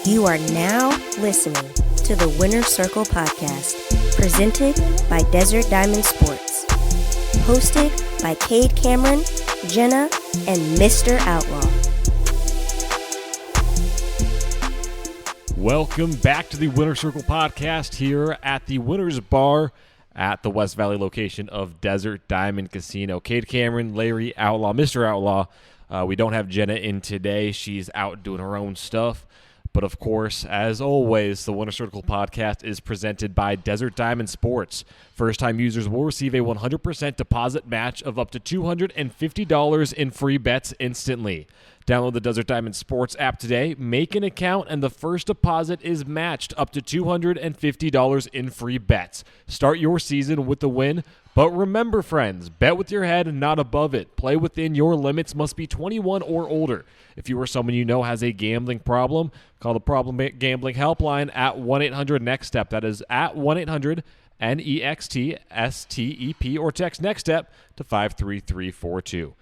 You are now listening to the Winner's Circle podcast, presented by Desert Diamond Sports. Hosted by Kade Cameron, Jenna, and Mr. Outlaw. Welcome back to the Winner's Circle podcast here at the Winner's Bar at the West Valley location of Desert Diamond Casino. Kade Cameron, Larry Outlaw, Mr. Outlaw. We don't have Jenna in today. She's out doing her own stuff. But of course, as always, the Winner's Circle podcast is presented by Desert Diamond Sports. First-time users will receive a 100% deposit match of up to $250 in free bets instantly. Download the Desert Diamond Sports app today, make an account, and the first deposit is matched up to $250 in free bets. Start your season with the win. But remember, friends, bet with your head and not above it. Play within your limits, must be 21 or older. If you or someone you know has a gambling problem, call the Problem Gambling Helpline at 1-800-NEXT-STEP. That is at 1-800-NEXT-STEP, or text NEXT STEP to 53342.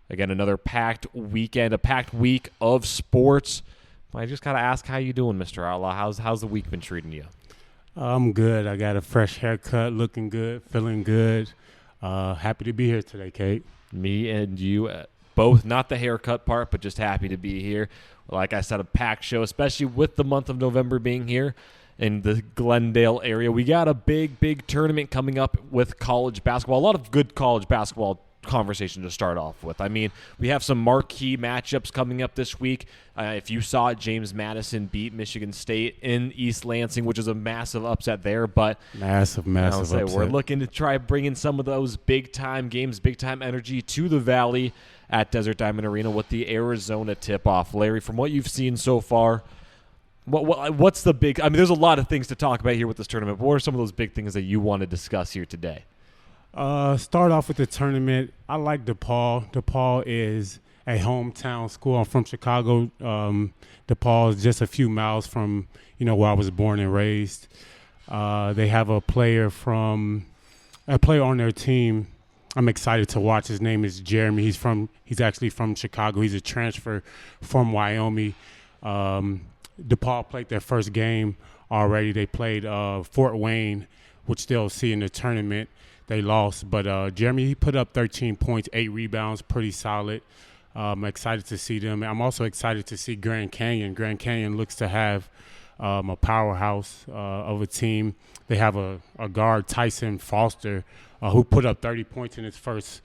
Again, another packed weekend, a packed week of sports. I just got to ask, how you doing, Mr. Outlaw? How's the week been treating you? I'm good. I got a fresh haircut, looking good, feeling good. Happy to be here today, Kate. Me and you both, not the haircut part, but just happy to be here. Like I said, a packed show, especially with the month of November being here in the Glendale area. We got a big tournament coming up with college basketball. A lot of good college basketball conversation to start off with. I mean, we have some marquee matchups coming up this week. If you saw it, James Madison beat Michigan State in East Lansing, which is a massive upset there. But massive upset. We're looking to try bringing some of those big-time games, big-time energy to the Valley at Desert Diamond Arena with the Arizona tip-off. Larry, from what you've seen so far, what's the big – I mean, there's a lot of things to talk about here with this tournament, but what are some of those big things that you want to discuss here today? Start off with the tournament. I like DePaul. DePaul is a hometown school. I'm from Chicago. DePaul is just a few miles from, where I was born and raised. They have a player on their team I'm excited to watch. His name is Jeremy. He's actually from Chicago. He's a transfer from Wyoming. DePaul played their first game already. They played Fort Wayne, which they'll see in the tournament. They lost, but Jeremy, he put up 13 points, 8 rebounds, pretty solid. I'm excited to see them. I'm also excited to see Grand Canyon. Grand Canyon looks to have a powerhouse of a team. They have a guard, Tyson Foster, who put up 30 points in his first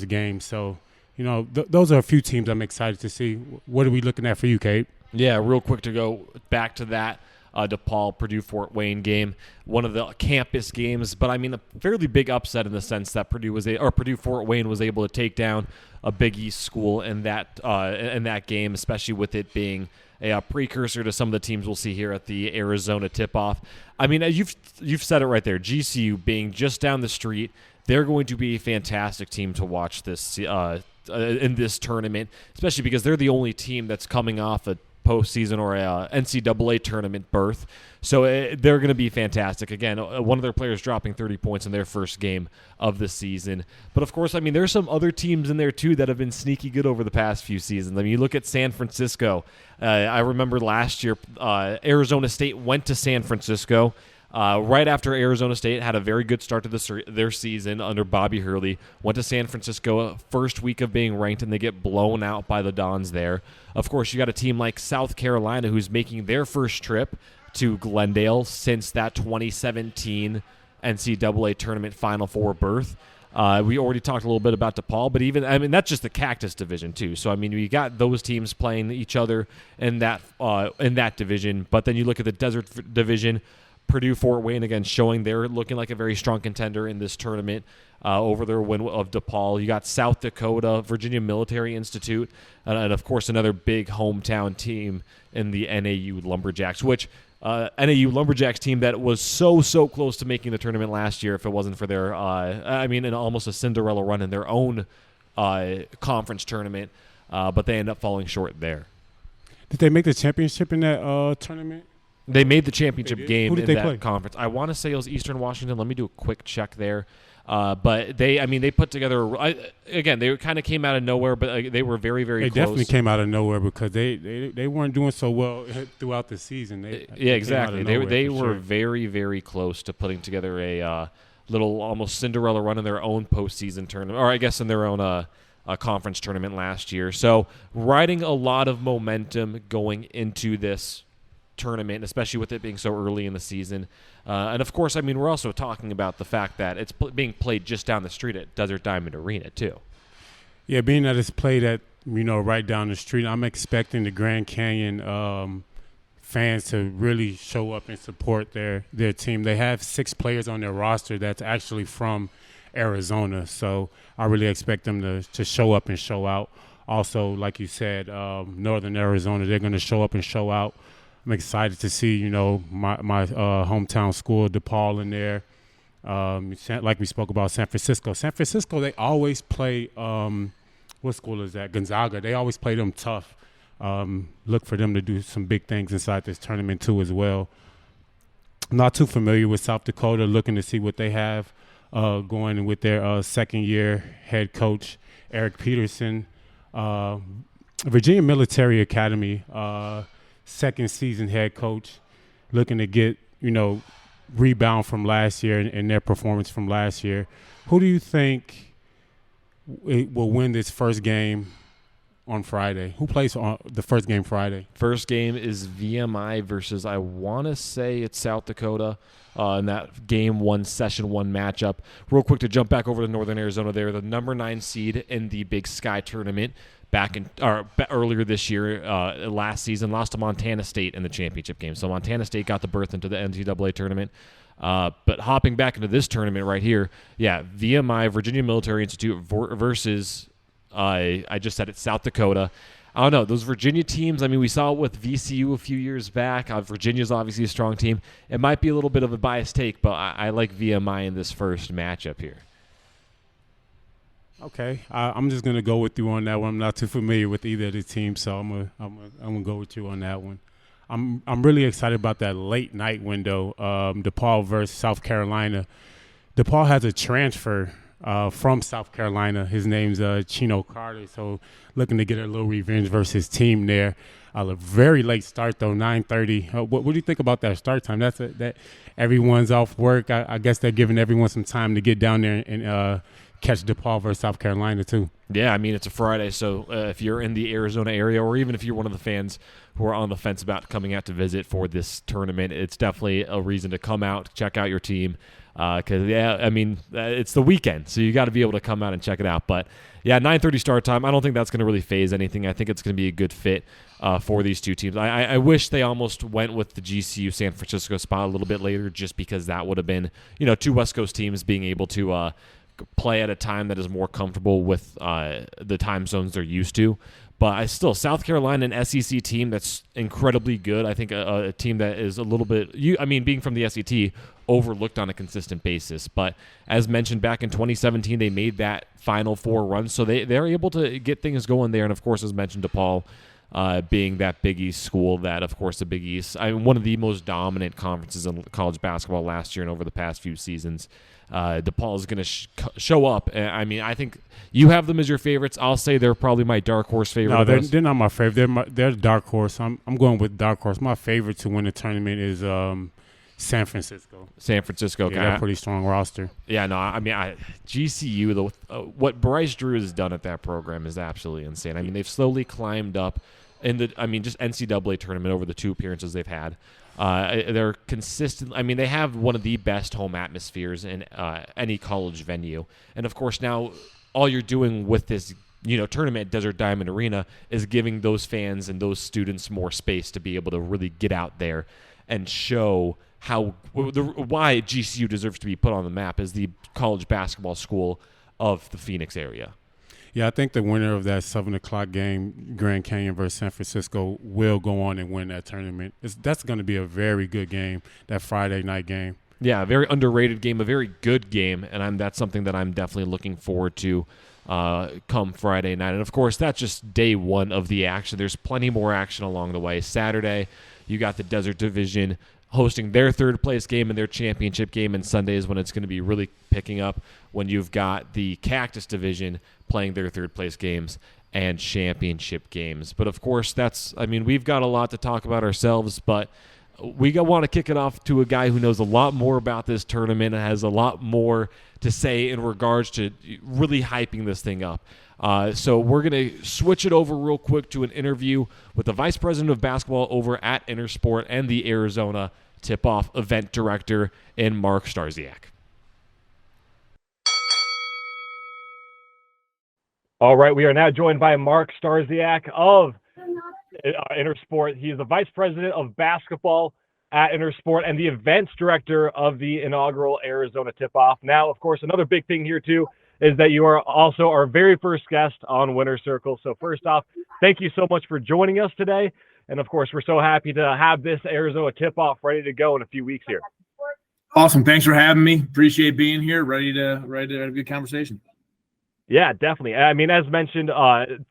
game. So, those are a few teams I'm excited to see. What are we looking at for you, Kate? Yeah, real quick to go back to that. DePaul, Purdue-Fort Wayne game, one of the campus games, but I mean a fairly big upset in the sense that Purdue-Fort Wayne was able to take down a Big East school in that game, especially with it being a precursor to some of the teams we'll see here at the Arizona tip-off. I mean, you've said it right there. GCU being just down the street, they're going to be a fantastic team to watch this in this tournament, especially because they're the only team that's coming off a postseason or a NCAA tournament berth. So they're going to be fantastic. Again, one of their players dropping 30 points in their first game of the season. But, of course, I mean, there's some other teams in there, too, that have been sneaky good over the past few seasons. I mean, you look at San Francisco. I remember last year Arizona State went to San Francisco. Right after Arizona State had a very good start to their season under Bobby Hurley, went to San Francisco first week of being ranked, and they get blown out by the Dons there. Of course, you got a team like South Carolina who's making their first trip to Glendale since that 2017 NCAA tournament Final Four berth. We already talked a little bit about DePaul, but that's just the Cactus division too. So I mean, we got those teams playing each other in that division. But then you look at the Desert division. Purdue-Fort Wayne, again, showing they're looking like a very strong contender in this tournament over their win of DePaul. You got South Dakota, Virginia Military Institute, and of course, another big hometown team in the NAU Lumberjacks, which NAU Lumberjacks team that was so close to making the tournament last year if it wasn't for their, in almost a Cinderella run in their own conference tournament, but they end up falling short there. Did they make the championship in that tournament? They made the championship game in that play? conference. I want to say it was Eastern Washington. Let me do a quick check there. But they put together again. They kind of came out of nowhere, but they were very, very close. They definitely came out of nowhere because they weren't doing so well throughout the season. Exactly. They were sure. very, very close to putting together a little almost Cinderella run in their own postseason tournament, or I guess in their own a conference tournament last year. So riding a lot of momentum going into this tournament, especially with it being so early in the season. And of course, we're also talking about the fact that it's being played just down the street at Desert Diamond Arena too. Yeah, being that it's played at, right down the street, I'm expecting the Grand Canyon fans to really show up and support their team. They have 6 players on their roster that's actually from Arizona, so I really expect them to show up and show out. Also, like you said, Northern Arizona, they're going to show up and show out. I'm excited to see, my hometown school, DePaul, in there. Like we spoke about San Francisco. San Francisco, they always play, what school is that? Gonzaga. They always play them tough. Look for them to do some big things inside this tournament too as well. Not too familiar with South Dakota, looking to see what they have going with their second-year head coach, Eric Peterson. Virginia Military Academy, second season head coach, looking to get, rebound from last year and their performance from last year. Who do you think will win this first game on Friday? Who plays on the first game Friday? First game is VMI versus, I want to say it's South Dakota in that game 1, session 1 matchup. Real quick to jump back over to Northern Arizona. They're the number 9 seed in the Big Sky tournament earlier this year, last season, lost to Montana State in the championship game. So Montana State got the berth into the NCAA tournament. But hopping back into this tournament right here, VMI, Virginia Military Institute versus, I just said it, South Dakota. I don't know. Those Virginia teams, we saw it with VCU a few years back. Virginia's obviously a strong team. It might be a little bit of a biased take, but I like VMI in this first matchup here. Okay, I'm just gonna go with you on that one. I'm not too familiar with either of the teams, so I'm gonna go with you on that one. I'm really excited about that late night window. DePaul versus South Carolina. DePaul has a transfer from South Carolina. His name's Chino Carter. So looking to get a little revenge versus his team there. A very late start though, 9:30. What do you think about that start time? That everyone's off work. I guess they're giving everyone some time to get down there and catch DePaul versus South Carolina too. Yeah, it's a Friday, so if you're in the Arizona area, or even if you're one of the fans who are on the fence about coming out to visit for this tournament, it's definitely a reason to come out, check out your team. Because it's the weekend, so you got to be able to come out and check it out. But 9:30 start time. I don't think that's going to really phase anything. I think it's going to be a good fit for these two teams. I wish they almost went with the GCU San Francisco spot a little bit later, just because that would have been, two West Coast teams being able to play at a time that is more comfortable with the time zones they're used to. But South Carolina, an SEC team that's incredibly good. I think a team that is a little bit, being from the SEC, overlooked on a consistent basis. But as mentioned, back in 2017, they made that Final Four run, so they're able to get things going there. And of course, as mentioned, DePaul being that Big East school, that of course the Big East, one of the most dominant conferences in college basketball last year and over the past few seasons. DePaul is going to show up. I think you have them as your favorites. I'll say they're probably my dark horse favorite. No, they're not my favorite. They're dark horse. I'm going with dark horse. My favorite to win the tournament is San Francisco. San Francisco. Yeah, they're a pretty strong roster. Yeah, no, GCU, what Bryce Drew has done at that program is absolutely insane. They've slowly climbed up in the, just NCAA tournament over the 2 appearances they've had. They're consistent. They have one of the best home atmospheres in any college venue. And, of course, now all you're doing with this, tournament at Desert Diamond Arena is giving those fans and those students more space to be able to really get out there and show why GCU deserves to be put on the map as the college basketball school of the Phoenix area. Yeah, I think the winner of that 7 o'clock game, Grand Canyon versus San Francisco, will go on and win that tournament. That's going to be a very good game, that Friday night game. Yeah, a very underrated game, a very good game, and that's something that I'm definitely looking forward to come Friday night. And, of course, that's just day one of the action. There's plenty more action along the way. Saturday, you got the Desert Division hosting their third place game and their championship game, and Sundays when it's going to be really picking up when you've got the Cactus Division playing their third place games and championship games. But of course, we've got a lot to talk about ourselves, but we want to kick it off to a guy who knows a lot more about this tournament and has a lot more to say in regards to really hyping this thing up. So we're going to switch it over real quick to an interview with the Vice President of Basketball over at Intersport and the Arizona Tip-Off Event Director in Mark Starziak. All right, we are now joined by Mark Starziak of Intersport. He is the Vice President of Basketball at Intersport and the Events Director of the inaugural Arizona Tip-Off. Now, of course, another big thing here, too, is that you are also our very first guest on Winner's Circle. So first off, thank you so much for joining us today. And, of course, we're so happy to have this Arizona Tip-Off ready to go in a few weeks here. Awesome. Thanks for having me. Appreciate being here. Ready to have a good conversation. Yeah, definitely. I mean, as mentioned,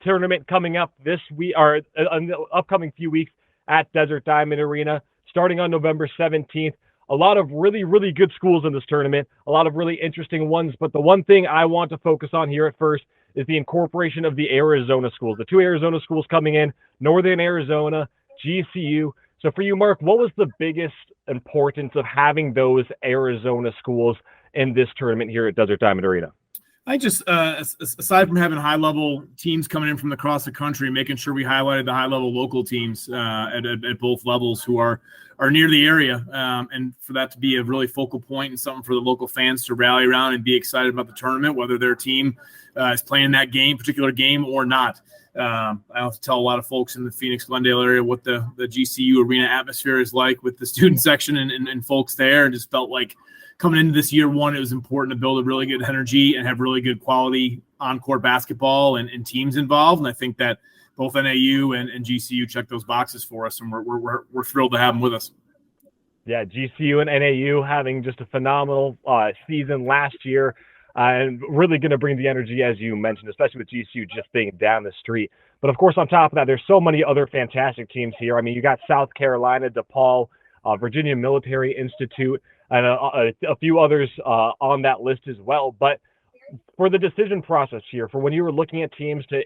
tournament coming up this week, or in the upcoming few weeks at Desert Diamond Arena, starting on November 17th. A lot of really, really good schools in this tournament, a lot of really interesting ones. But the one thing I want to focus on here at first is the incorporation of the Arizona schools. The two Arizona schools coming in, Northern Arizona, GCU. So for you, Mark, what was the biggest importance of having those Arizona schools in this tournament here at Desert Diamond Arena? I just, aside from having high-level teams coming in from across the country, making sure we highlighted the high-level local teams at both levels who are near the area, and for that to be a really focal point and something for the local fans to rally around and be excited about the tournament, whether their team is playing that particular game or not. I have to tell a lot of folks in the Phoenix-Glendale area what the GCU arena atmosphere is like with the student section and folks there, and just felt like coming into this year one, it was important to build a really good energy and have really good quality on-court basketball and teams involved. And I think that both NAU and GCU check those boxes for us, and we're thrilled to have them with us. Yeah, GCU and NAU having just a phenomenal season last year, and really going to bring the energy, as you mentioned, especially with GCU just being down the street. But of course, on top of that, there's so many other fantastic teams here. I mean, you got South Carolina, DePaul, Virginia Military Institute, and a few others on that list as well. But for the decision process here, for when you were looking at teams to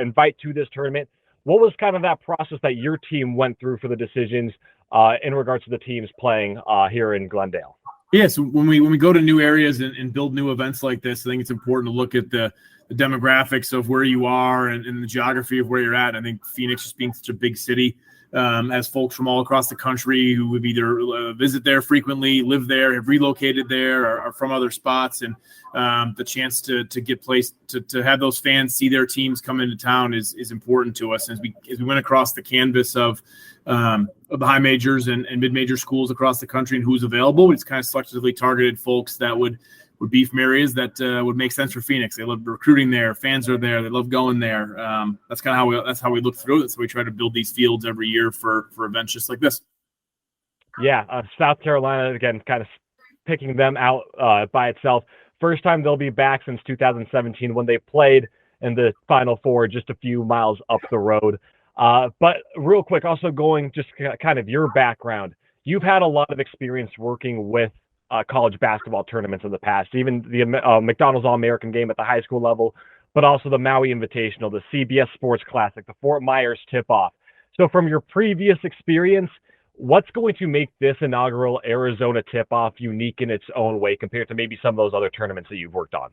invite to this tournament, what was kind of that process that your team went through for the decisions in regards to the teams playing here in Glendale? Yeah, so when we go to new areas and build new events like this, I think it's important to look at the demographics of where you are and the geography of where you're at. I think Phoenix, just being such a big city, has folks from all across the country who would either visit there frequently, live there, have relocated there, or are from other spots. And the chance to get placed, to have those fans see their teams come into town is important to us. As we went across the canvas of the high majors and mid-major schools across the country and who's available, it's kind of selectively targeted folks that would be from areas that would make sense for Phoenix. They love recruiting there. Fans are there. They love going there. That's kind of how we look through it. So we try to build these fields every year for events just like this. Yeah, South Carolina, again, kind of picking them out by itself. First time they'll be back since 2017 when they played in the Final Four just a few miles up the road. But real quick, also going just kind of your background. You've had a lot of experience working with college basketball tournaments in the past, even the McDonald's All-American game at the high school level, but also the Maui Invitational, the CBS Sports Classic, the Fort Myers Tip-Off. So from your previous experience, what's going to make this inaugural Arizona Tip-Off unique in its own way compared to maybe some of those other tournaments that you've worked on?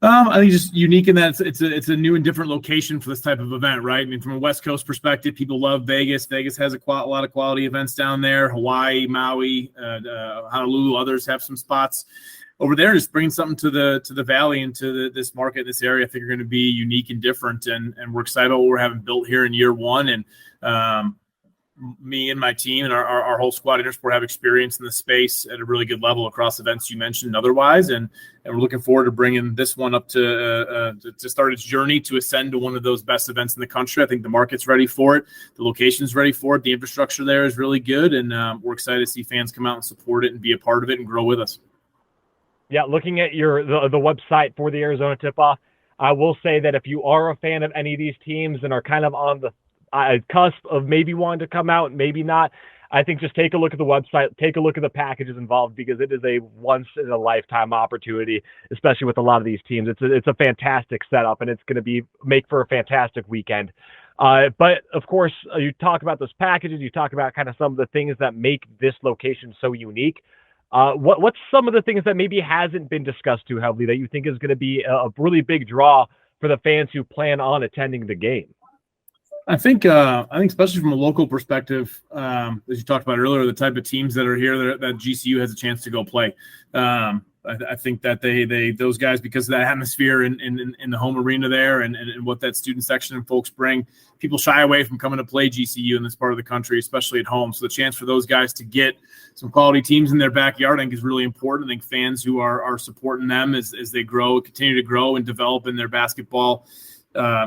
I think just unique in that it's a new and different location for this type of event, right? I mean, from a West Coast perspective, people love Vegas. Vegas has a lot of quality events down there. Hawaii, Maui, Honolulu, others have some spots over there. Just bringing something to the valley and to this market, this area, I think are going to be unique and different. And we're excited about what we're having built here in year one. And me and my team and our whole squad at Intersport have experience in the space at a really good level across events you mentioned otherwise. And we're looking forward to bringing this one up to start its journey to ascend to one of those best events in the country. I think the market's ready for it. The location's ready for it. The infrastructure there is really good. And we're excited to see fans come out and support it and be a part of it and grow with us. Yeah, looking at the website for the Arizona Tip-Off, I will say that if you are a fan of any of these teams and are kind of on the cusp of maybe wanting to come out, maybe not, I think just take a look at the website, take a look at the packages involved, because it is a once-in-a-lifetime opportunity, especially with a lot of these teams. It's a fantastic setup, and it's going to make for a fantastic weekend. But, of course, you talk about those packages, you talk about kind of some of the things that make this location so unique. What's some of the things that maybe hasn't been discussed too heavily that you think is going to be a really big draw for the fans who plan on attending the game? I think especially from a local perspective, as you talked about earlier, the type of teams that are here that GCU has a chance to go play. I think that those guys, because of that atmosphere in the home arena there and what that student section and folks bring, people shy away from coming to play GCU in this part of the country, especially at home. So the chance for those guys to get some quality teams in their backyard, I think, is really important. I think fans who are supporting them as they continue to grow and develop in their basketball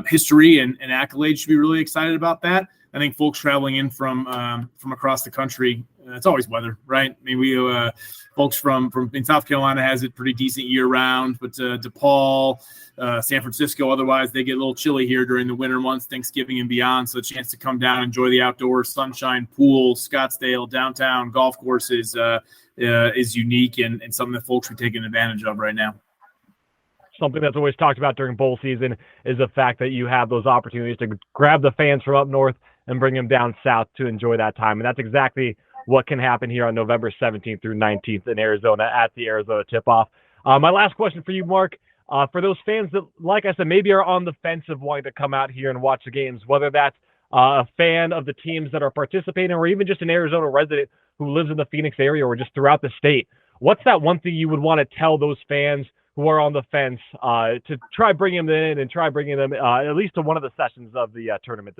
history and accolades should be really excited about that. I think folks traveling in from across the country, it's always weather, right? I mean, we folks from in South Carolina has it pretty decent year round, but DePaul, San Francisco, otherwise they get a little chilly here during the winter months, Thanksgiving and beyond. So a chance to come down, enjoy the outdoors, sunshine, pool, Scottsdale, downtown, golf courses is unique and something that folks are taking advantage of right now. Something that's always talked about during bowl season is the fact that you have those opportunities to grab the fans from up north and bring them down south to enjoy that time. And that's exactly what can happen here on November 17th through 19th in Arizona at the Arizona Tip-Off. My last question for you, Mark, for those fans that, like I said, maybe are on the fence of wanting to come out here and watch the games, whether that's a fan of the teams that are participating or even just an Arizona resident who lives in the Phoenix area or just throughout the state, what's that one thing you would want to tell those fans who are on the fence to try bringing them in and try bringing them at least to one of the sessions of the tournament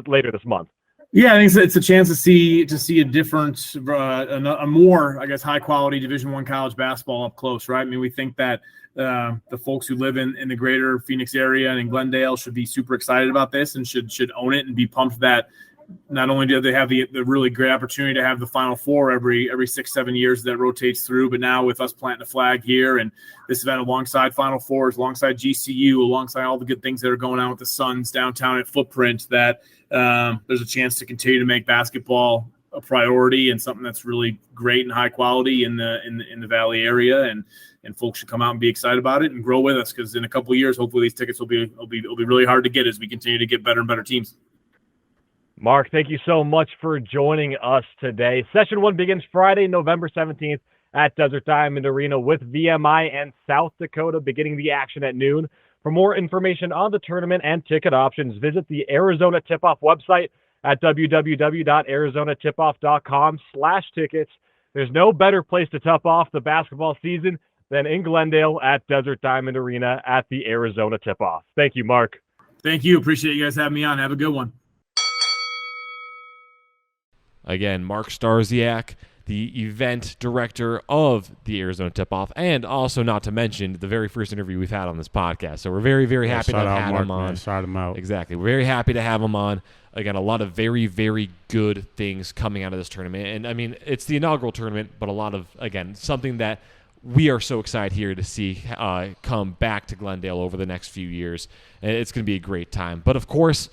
later this month? Yeah, I think it's a chance to see a different, a more, I guess, high quality Division I college basketball up close, right? I mean, we think that the folks who live in the greater Phoenix area and in Glendale should be super excited about this and should own it and be pumped that not only do they have the really great opportunity to have the Final Four every 6-7 years that rotates through, but now with us planting a flag here and this event alongside Final Fours, alongside GCU, alongside all the good things that are going on with the Suns downtown at Footprint, that there's a chance to continue to make basketball a priority and something that's really great and high quality in the Valley area, and folks should come out and be excited about it and grow with us, because in a couple of years, hopefully these tickets will be really hard to get as we continue to get better and better teams. Mark, thank you so much for joining us today. Session 1 begins Friday, November 17th at Desert Diamond Arena with VMI and South Dakota beginning the action at noon. For more information on the tournament and ticket options, visit the Arizona Tip-Off website at www.arizonatipoff.com/tickets. There's no better place to top off the basketball season than in Glendale at Desert Diamond Arena at the Arizona Tip-Off. Thank you, Mark. Thank you. Appreciate you guys having me on. Have a good one. Again, Mark Starziak, the event director of the Arizona Tip-Off, and also, not to mention, the very first interview we've had on this podcast. So we're very, very happy to have him on. Shout him out. Exactly. We're very happy to have him on. Again, a lot of very, very good things coming out of this tournament. And, I mean, it's the inaugural tournament, but a lot of, again, something that we are so excited here to see come back to Glendale over the next few years. And it's going to be a great time. But, of course,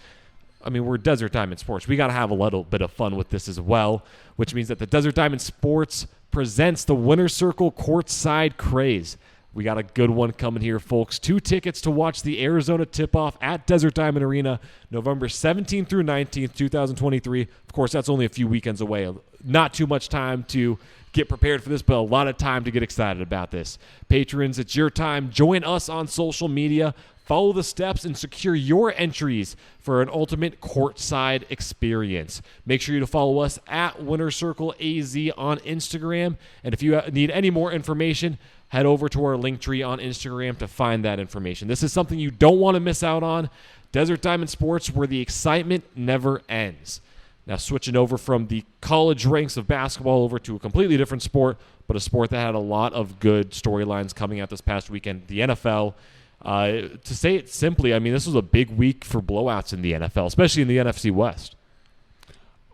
I mean, we're Desert Diamond Sports. We got to have a little bit of fun with this as well, which means that the Desert Diamond Sports presents the Winner's Circle Courtside Craze. We got a good one coming here, folks. 2 tickets to watch the Arizona Tip-Off at Desert Diamond Arena, November 17th through 19th, 2023. Of course, that's only a few weekends away. Not too much time to get prepared for this, but a lot of time to get excited about this. Patrons, it's your time. Join us on social media. Follow the steps and secure your entries for an ultimate courtside experience. Make sure you follow us at Winner Circle AZ on Instagram. And if you need any more information, head over to our link tree on Instagram to find that information. This is something you don't want to miss out on. Desert Diamond Sports, where the excitement never ends. Now, switching over from the college ranks of basketball over to a completely different sport, but a sport that had a lot of good storylines coming out this past weekend, the NFL. To say it simply, I mean, this was a big week for blowouts in the NFL, especially in the NFC West.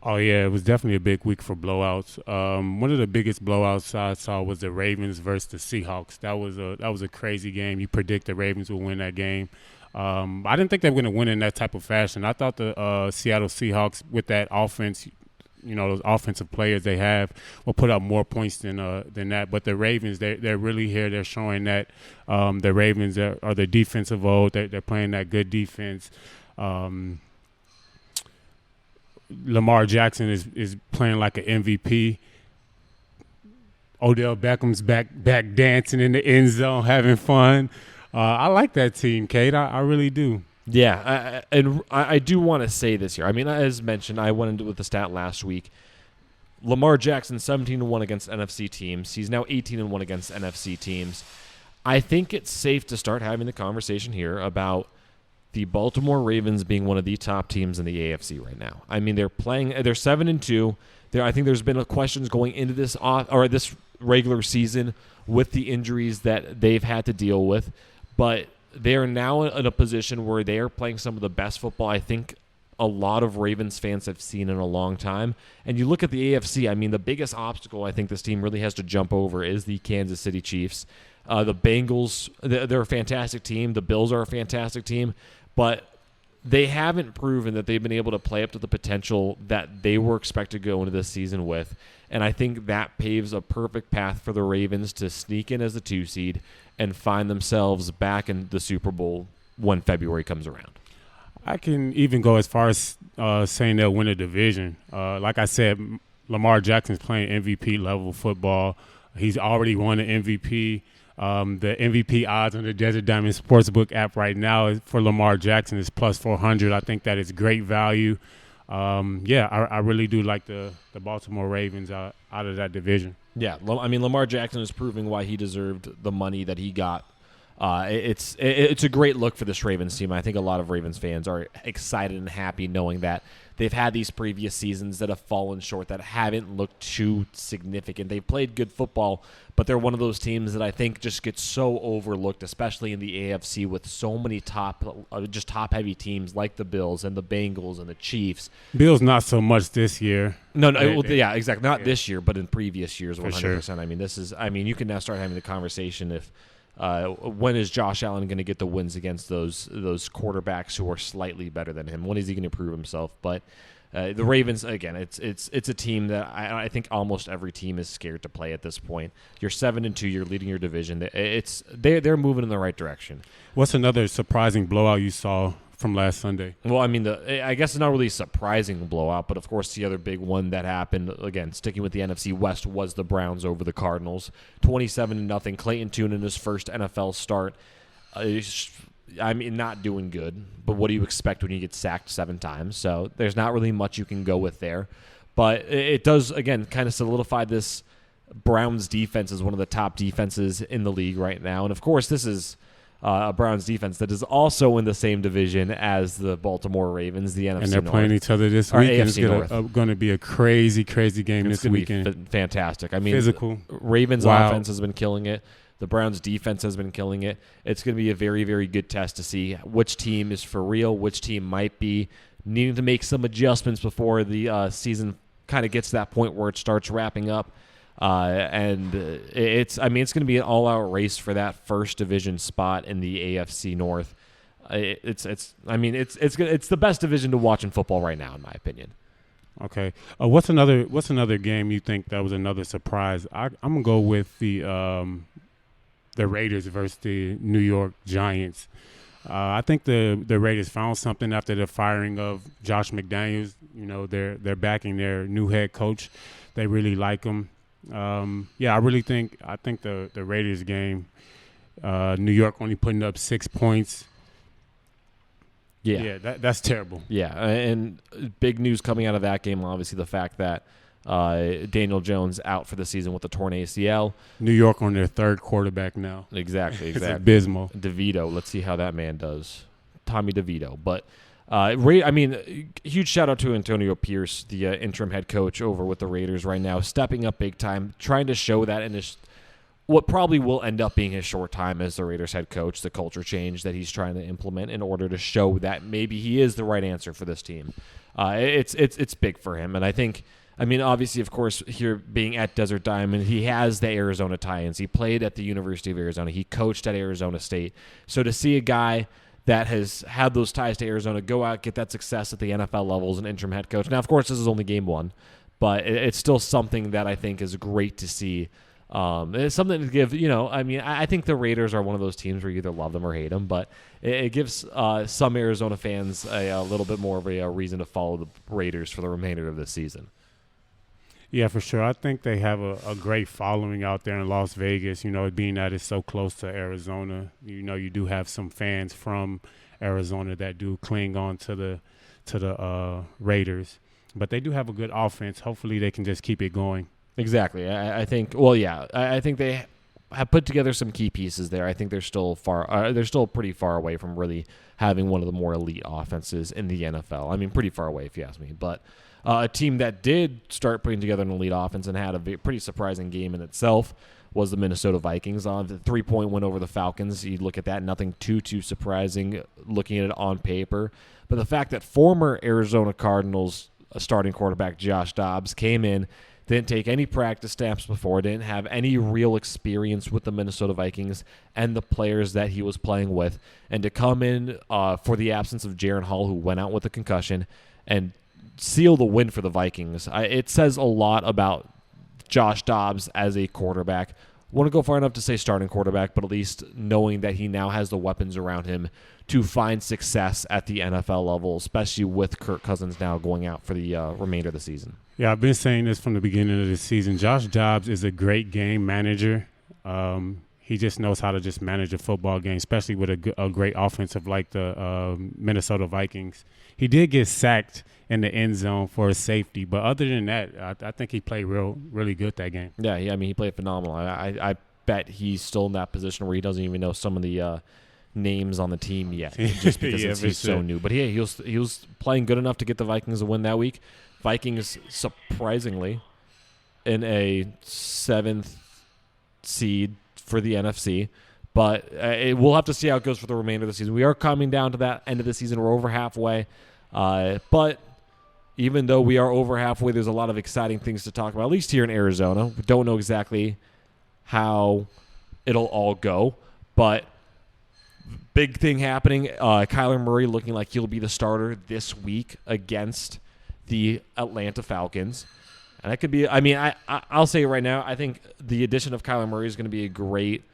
Oh, yeah, it was definitely a big week for blowouts. One of the biggest blowouts I saw was the Ravens versus the Seahawks. That was a crazy game. You predict the Ravens will win that game. I didn't think they were going to win in that type of fashion. I thought the Seattle Seahawks, with that offense, those offensive players they have will put up more points than that. But the Ravens, they're really here. They're showing that the Ravens are the defensive old. They're playing that good defense. Lamar Jackson is playing like an MVP. Odell Beckham's back dancing in the end zone, having fun. I like that team, Kade. I really do. Yeah, I do want to say this here. I mean, as mentioned, I went into with the stat last week. Lamar Jackson 17-1 against NFC teams. He's now 18-1 against NFC teams. I think it's safe to start having the conversation here about the Baltimore Ravens being one of the top teams in the AFC right now. I mean, they're 7-2. I think there's been questions going into this regular season with the injuries that they've had to deal with, but they are now in a position where they are playing some of the best football I think a lot of Ravens fans have seen in a long time. And you look at the AFC, I mean, the biggest obstacle I think this team really has to jump over is the Kansas City Chiefs. The Bengals, they're a fantastic team. The Bills are a fantastic team, but they haven't proven that they've been able to play up to the potential that they were expected to go into this season with. And I think that paves a perfect path for the Ravens to sneak in as a 2 seed and find themselves back in the Super Bowl when February comes around. I can even go as far as saying they'll win a division. Like I said, Lamar Jackson's playing MVP level football. He's already won an MVP. The MVP odds on the Desert Diamond Sportsbook app right now for Lamar Jackson is plus 400. I think that is great value. I really do like the Baltimore Ravens out of that division. Yeah, I mean, Lamar Jackson is proving why he deserved the money that he got. It's a great look for this Ravens team. I think a lot of Ravens fans are excited and happy knowing that they've had these previous seasons that have fallen short, that haven't looked too significant. They've played good football, but they're one of those teams that I think just gets so overlooked, especially in the AFC with so many top-heavy teams like the Bills and the Bengals and the Chiefs. Bills not so much this year. Yeah, exactly. Not this year, but in previous years, 100%. Sure. I mean, you can now start having the conversation if when is Josh Allen going to get the wins against those quarterbacks who are slightly better than him? When is he going to prove himself? But the Ravens, again, it's a team that I think almost every team is scared to play at this point. You're 7-2. You're leading your division. They're moving in the right direction. What's another surprising blowout you saw from last Sunday? Well, I mean, I guess it's not really a surprising blowout, but of course the other big one that happened, again, sticking with the NFC West, was the Browns over the Cardinals, 27-0. Clayton Tune in his first NFL start. I mean, not doing good, but what do you expect when you get sacked 7 times? So there's not really much you can go with there. But it does, again, kind of solidify this Browns defense as one of the top defenses in the league right now. And, of course, this is a Browns defense that is also in the same division as the Baltimore Ravens, the NFC North. And they're playing each other this weekend. It's going to be a crazy, crazy game this weekend. Fantastic. I mean, physical. Ravens offense has been killing it. The Browns defense has been killing it. It's going to be a very, very good test to see which team is for real, which team might be needing to make some adjustments before the season kind of gets to that point where it starts wrapping up. It's going to be an all-out race for that first division spot in the AFC North. It's the best division to watch in football right now, in my opinion. Okay. What's another game you think that was another surprise? I'm gonna go with the Raiders versus the New York Giants. I think the Raiders found something after the firing of Josh McDaniels. You know, they're backing their new head coach. They really like him. I think the Raiders game, New York only putting up 6 points. Yeah, that's terrible. Yeah, and big news coming out of that game, obviously the fact that Daniel Jones out for the season with a torn ACL. New York on their 3rd quarterback now. Exactly. It's abysmal. DeVito, let's see how that man does. Tommy DeVito. But, huge shout out to Antonio Pierce, the interim head coach over with the Raiders right now, stepping up big time, trying to show that in what probably will end up being his short time as the Raiders head coach, the culture change that he's trying to implement in order to show that maybe he is the right answer for this team. It's big for him, and I think, obviously, of course, here being at Desert Diamond, he has the Arizona tie-ins. He played at the University of Arizona. He coached at Arizona State. So to see a guy that has had those ties to Arizona go out, get that success at the NFL level as an interim head coach. Now, of course, this is only game 1, but it's still something that I think is great to see. It's something to give, I think the Raiders are one of those teams where you either love them or hate them, but it gives some Arizona fans a little bit more of a reason to follow the Raiders for the remainder of the season. Yeah, for sure. I think they have a great following out there in Las Vegas, being that it's so close to Arizona. You do have some fans from Arizona that do cling on to the Raiders, but they do have a good offense. Hopefully they can just keep it going. Exactly. I think. Well, yeah. I think they have put together some key pieces there. I think they're still pretty far away from really having one of the more elite offenses in the NFL. I mean, pretty far away if you ask me. But a team that did start putting together an elite offense and had a pretty surprising game in itself was the Minnesota Vikings. The 3-point win over the Falcons. You look at that, nothing too surprising looking at it on paper. But the fact that former Arizona Cardinals starting quarterback Josh Dobbs came in, didn't take any practice snaps before, didn't have any real experience with the Minnesota Vikings and the players that he was playing with, and to come in for the absence of Jaron Hall, who went out with a concussion, and seal the win for the Vikings. It says a lot about Josh Dobbs as a quarterback. Want to go far enough to say starting quarterback, but at least knowing that he now has the weapons around him to find success at the NFL level, especially with Kirk Cousins now going out for the remainder of the season. Yeah, I've been saying this from the beginning of the season. Josh Dobbs is a great game manager. He just knows how to just manage a football game, especially with a great offensive like the Minnesota Vikings. He did get sacked in the end zone for a safety, but other than that, I think he played really good that game. Yeah, he played phenomenal. I bet he's still in that position where he doesn't even know some of the names on the team yet, just because he's so new. But he was playing good enough to get the Vikings a win that week. Vikings, surprisingly, in a 7th seed for the NFC. But we'll have to see how it goes for the remainder of the season. We are coming down to that end of the season. We're over halfway. But even though we are over halfway, there's a lot of exciting things to talk about, at least here in Arizona. We don't know exactly how it'll all go. But big thing happening, Kyler Murray looking like he'll be the starter this week against the Atlanta Falcons. And that could be, I'll say it right now, I think the addition of Kyler Murray is going to be a great,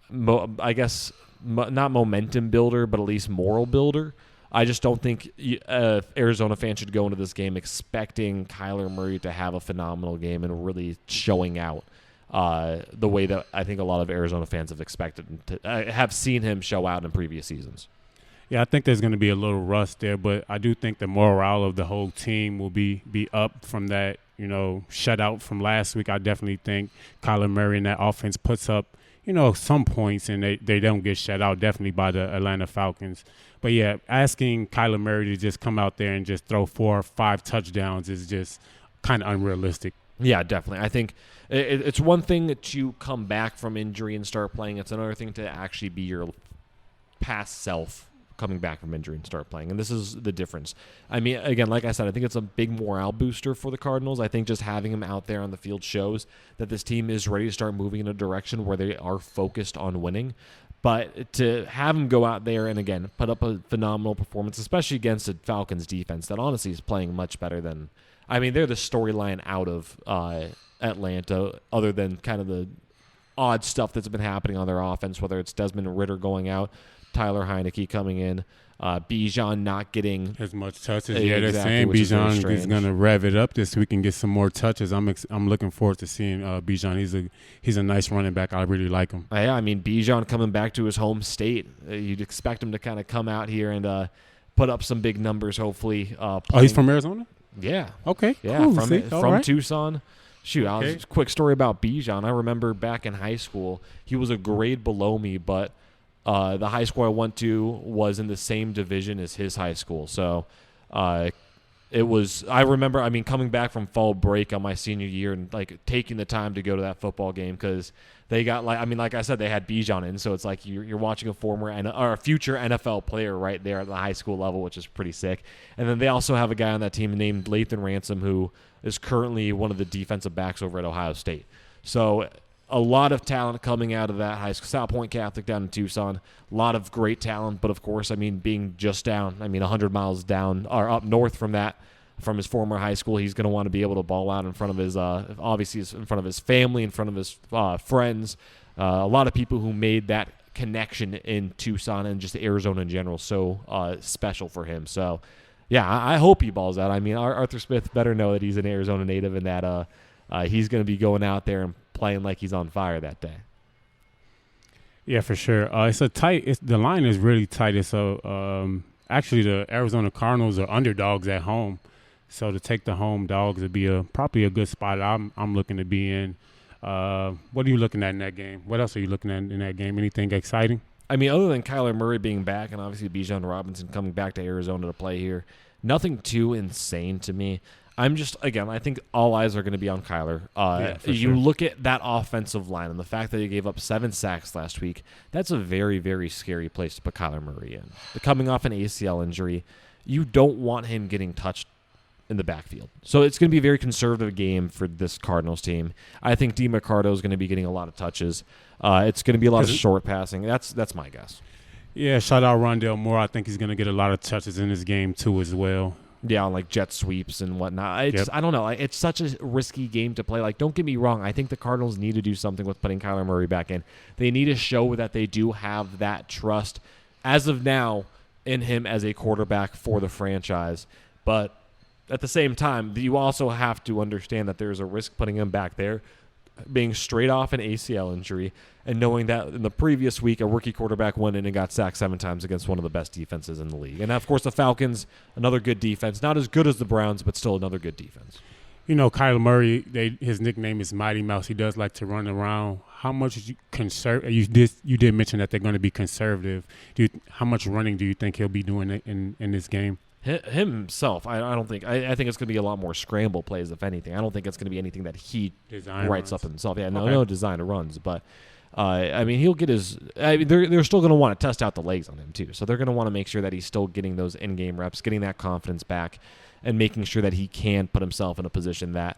not momentum builder, but at least moral builder. I just don't think Arizona fans should go into this game expecting Kyler Murray to have a phenomenal game and really showing out the way that I think a lot of Arizona fans have expected to have seen him show out in previous seasons. Yeah, I think there's going to be a little rust there, but I do think the morale of the whole team will be up from that, shutout from last week. I definitely think Kyler Murray and that offense puts up, some points, and they don't get shut out definitely by the Atlanta Falcons. But, yeah, asking Kyler Murray to just come out there and just throw 4 or 5 touchdowns is just kind of unrealistic. Yeah, definitely. I think it's one thing that you come back from injury and start playing. It's another thing to actually be your past self coming back from injury and start playing. And this is the difference. I mean, again, like I said, I think it's a big morale booster for the Cardinals. I think just having him out there on the field shows that this team is ready to start moving in a direction where they are focused on winning. But to have him go out there and, again, put up a phenomenal performance, especially against a Falcons defense that honestly is playing much better than – they're the storyline out of Atlanta, other than kind of the odd stuff that's been happening on their offense, whether it's Desmond Ridder going out, Tyler Heineke coming in, Bijan not getting as much touches. Yeah, they're saying Bijan is going to rev it up this week and get some more touches. I'm looking forward to seeing Bijan. He's a nice running back. I really like him. Yeah, Bijan coming back to his home state. You'd expect him to kind of come out here and put up some big numbers, hopefully. He's from Arizona? Yeah. Okay, yeah, cool. From Tucson. Shoot, okay. Quick story about Bijan. I remember back in high school, he was a grade below me, but the high school I went to was in the same division as his high school. So it was, I remember, coming back from fall break on my senior year and taking the time to go to that football game because they got like I said, they had Bijan in. So it's like you're watching a a future NFL player right there at the high school level, which is pretty sick. And then they also have a guy on that team named Lathan Ransom, who is currently one of the defensive backs over at Ohio State. So a lot of talent coming out of that high school. South Point Catholic down in Tucson. A lot of great talent, but of course, being just down, 100 miles down or up north from that, from his former high school. He's going to want to be able to ball out in front of his, obviously in front of his family, in front of his friends. A lot of people who made that connection in Tucson and just Arizona in general so special for him. So, yeah, I hope he balls out. I mean, Arthur Smith better know that he's an Arizona native and that he's going to be going out there and playing like he's on fire that day. Yeah, for sure. The line is really tight. Actually, the Arizona Cardinals are underdogs at home, so to take the home dogs would be probably a good spot. I'm looking to be in. What are you looking at in that game? What else are you looking at in that game? Anything exciting? I mean, other than Kyler Murray being back and obviously Bijan Robinson coming back to Arizona to play here, nothing too insane to me. I think all eyes are going to be on Kyler. You look at that offensive line and the fact that he gave up 7 sacks last week, that's a very, very scary place to put Kyler Murray in. Coming off an ACL injury, you don't want him getting touched in the backfield. So it's going to be a very conservative game for this Cardinals team. I think DeMarcado is going to be getting a lot of touches. It's going to be a lot of short passing. That's my guess. Yeah, shout out Rondale Moore. I think he's going to get a lot of touches in this game too as well. Yeah, on like jet sweeps and whatnot. I don't know. It's such a risky game to play. Like, don't get me wrong. I think the Cardinals need to do something with putting Kyler Murray back in. They need to show that they do have that trust as of now in him as a quarterback for the franchise. But at the same time, you also have to understand that there's a risk putting him back there, being straight off an ACL injury, and knowing that in the previous week a rookie quarterback went in and got sacked 7 times against one of the best defenses in the league. And, of course, the Falcons, another good defense. Not as good as the Browns, but still another good defense. You know, Kyler Murray, his nickname is Mighty Mouse. He does like to run around. How much you did mention that they're going to be conservative. How much running do you think he'll be doing in this game? Himself, I don't think. I think it's going to be a lot more scramble plays, if anything. I don't think it's going to be anything that he writes up himself. Yeah, no design of runs, but I mean, he'll get his. I mean, they're still going to want to test out the legs on him too. So they're going to want to make sure that he's still getting those in-game reps, getting that confidence back, and making sure that he can put himself in a position that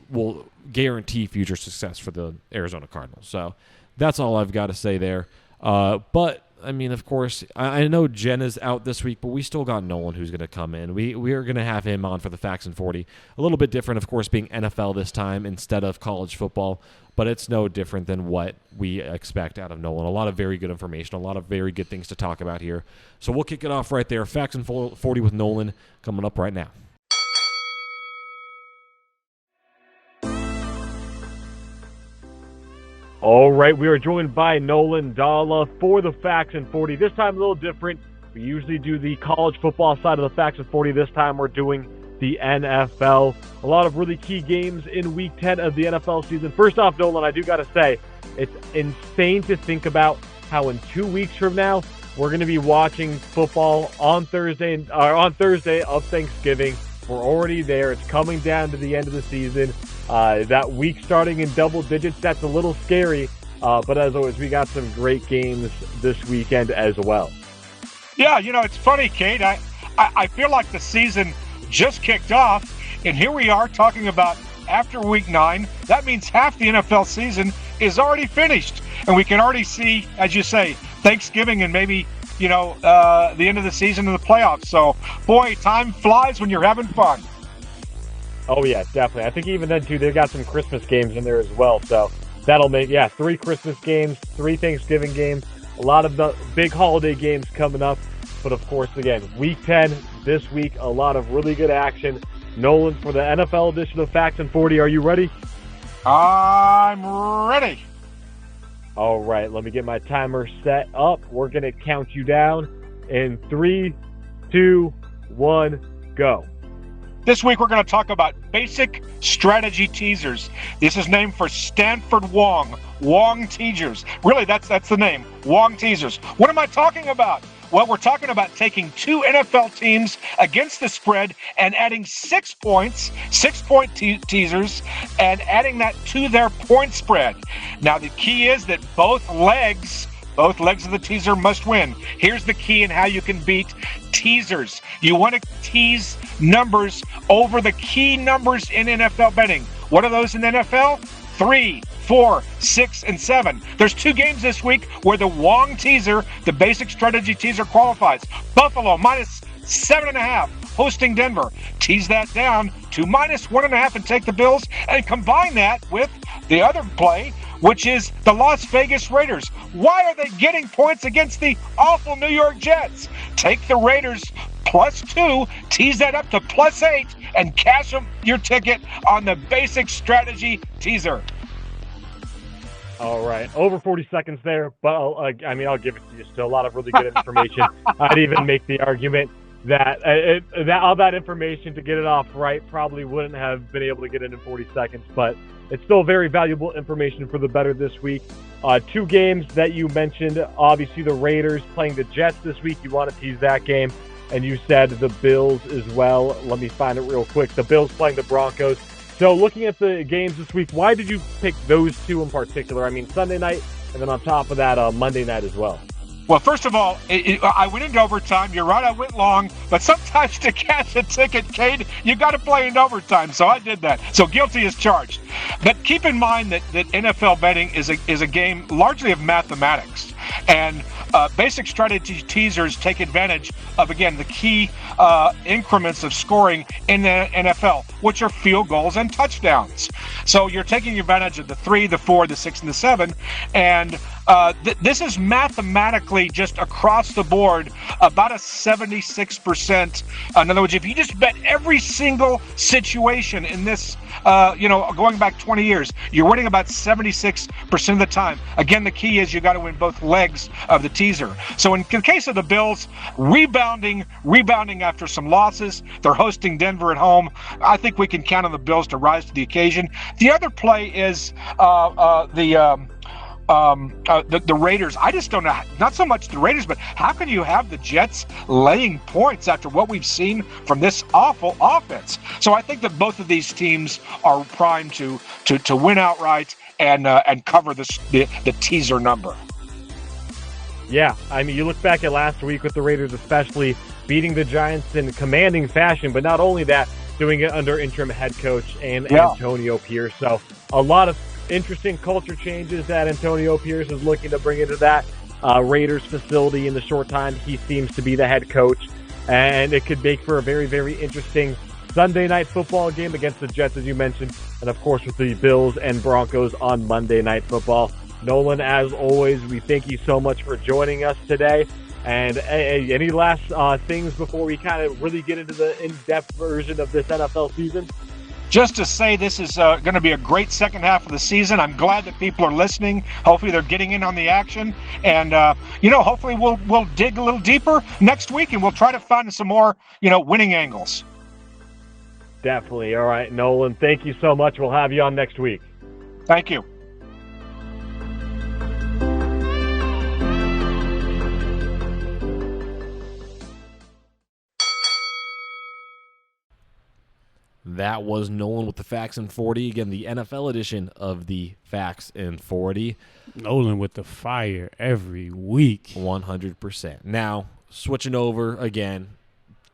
will guarantee future success for the Arizona Cardinals. So that's all I've got to say there. But I mean, of course, I know Jen is out this week, but we still got Nolan who's going to come in. We are going to have him on for the Facts and 40. A little bit different, of course, being NFL this time instead of college football, but it's no different than what we expect out of Nolan. A lot of very good information, a lot of very good things to talk about here. So we'll kick it off right there. Facts and 40 with Nolan coming up right now. All right, we are joined by Nolan Dalla for the Facts and 40. This time a little different. We usually do the college football side of the Facts and 40. This time we're doing the NFL. A lot of really key games in Week 10 of the NFL season. First off, Nolan, I do got to say, it's insane to think about how in 2 weeks from now, we're going to be watching football on Thursday of Thanksgiving. We're already there. It's coming down to the end of the season. That week starting in double digits, that's a little scary. But as always, we got some great games this weekend as well. Yeah, you know, it's funny, Kate. I feel like the season just kicked off, and here we are talking about after Week 9. That means half the NFL season is already finished. And we can already see, as you say, Thanksgiving and maybe, you know, the end of the season and the playoffs. So, boy, time flies when you're having fun. Oh, yeah, definitely. I think even then, too, they've got some Christmas games in there as well. So that'll make, 3 Christmas games, 3 Thanksgiving games, a lot of the big holiday games coming up. But, of course, again, Week 10 this week, a lot of really good action. Nolan, for the NFL edition of Facts and 40, are you ready? I'm ready. All right, let me get my timer set up. We're going to count you down in 3, 2, 1, go. This week we're going to talk about basic strategy teasers. This is named for Stanford Wong teasers. Really, that's the name, Wong teasers. What am I talking about? Well, we're talking about taking 2 NFL teams against the spread and adding 6 points, 6-point teasers, and adding that to their point spread. Now, the key is that both legs of the teaser must win. Here's the key in how you can beat teasers. You want to tease numbers over the key numbers in NFL betting. What are those in the NFL? 3, 4, 6, and 7. There's 2 games this week where the Wong teaser, the basic strategy teaser, qualifies. Buffalo minus 7.5 hosting Denver. Tease that down to -1.5 and take the Bills, and combine that with the other play, which is the Las Vegas Raiders. Why are they getting points against the awful New York Jets? Take the Raiders +2, tease that up to +8, and cash your ticket on the basic strategy teaser. All right, over 40 seconds there, but I'll give it to you. Still a lot of really good information. I'd even make the argument that all that information to get it off right probably wouldn't have been able to get it in 40 seconds, but it's still very valuable information for the better this week. 2 games that you mentioned, obviously the Raiders playing the Jets this week. You want to tease that game, and you said the Bills as well. Let me find it real quick. The Bills playing the Broncos. So looking at the games this week, why did you pick those 2 in particular? I mean, Sunday night, and then on top of that, Monday night as well. Well, first of all, I went into overtime. You're right, I went long. But sometimes to cash a ticket, Kade, you got to play in overtime. So I did that. So guilty as charged. But keep in mind that NFL betting is a game largely of mathematics. And basic strategy teasers take advantage of, again, the key increments of scoring in the NFL, which are field goals and touchdowns. So you're taking advantage of the 3, the 4, the 6, and the 7. And this is mathematically just across the board about a 76%. In other words, if you just bet every single situation in this, going back 20 years, you're winning about 76% of the time. Again, the key is you got to win both legs of the teaser. So in the case of the Bills, rebounding after some losses, they're hosting Denver at home. I think we can count on the Bills to rise to the occasion. The other play is the Raiders. I just don't know, not so much the Raiders, but how can you have the Jets laying points after what we've seen from this awful offense? So I think that both of these teams are primed to win outright and cover the teaser number. Yeah, I mean, you look back at last week with the Raiders especially, beating the Giants in commanding fashion, but not only that, doing it under interim head coach and Antonio Pierce. So a lot of interesting culture changes that Antonio Pierce is looking to bring into that Raiders facility in the short time he seems to be the head coach. And it could make for a very, very interesting Sunday night football game against the Jets, as you mentioned, and of course with the Bills and Broncos on Monday Night Football. Nolan, as always, we thank you so much for joining us today. And any last things before we kind of really get into the in-depth version of this NFL season? Just to say this is going to be a great second half of the season. I'm glad that people are listening. Hopefully they're getting in on the action. And, hopefully we'll dig a little deeper next week, and we'll try to find some more, winning angles. Definitely. All right, Nolan, thank you so much. We'll have you on next week. Thank you. That was Nolan with the Facts in 40. Again, the NFL edition of the Facts in 40. Nolan with the fire every week. 100%. Now, switching over again,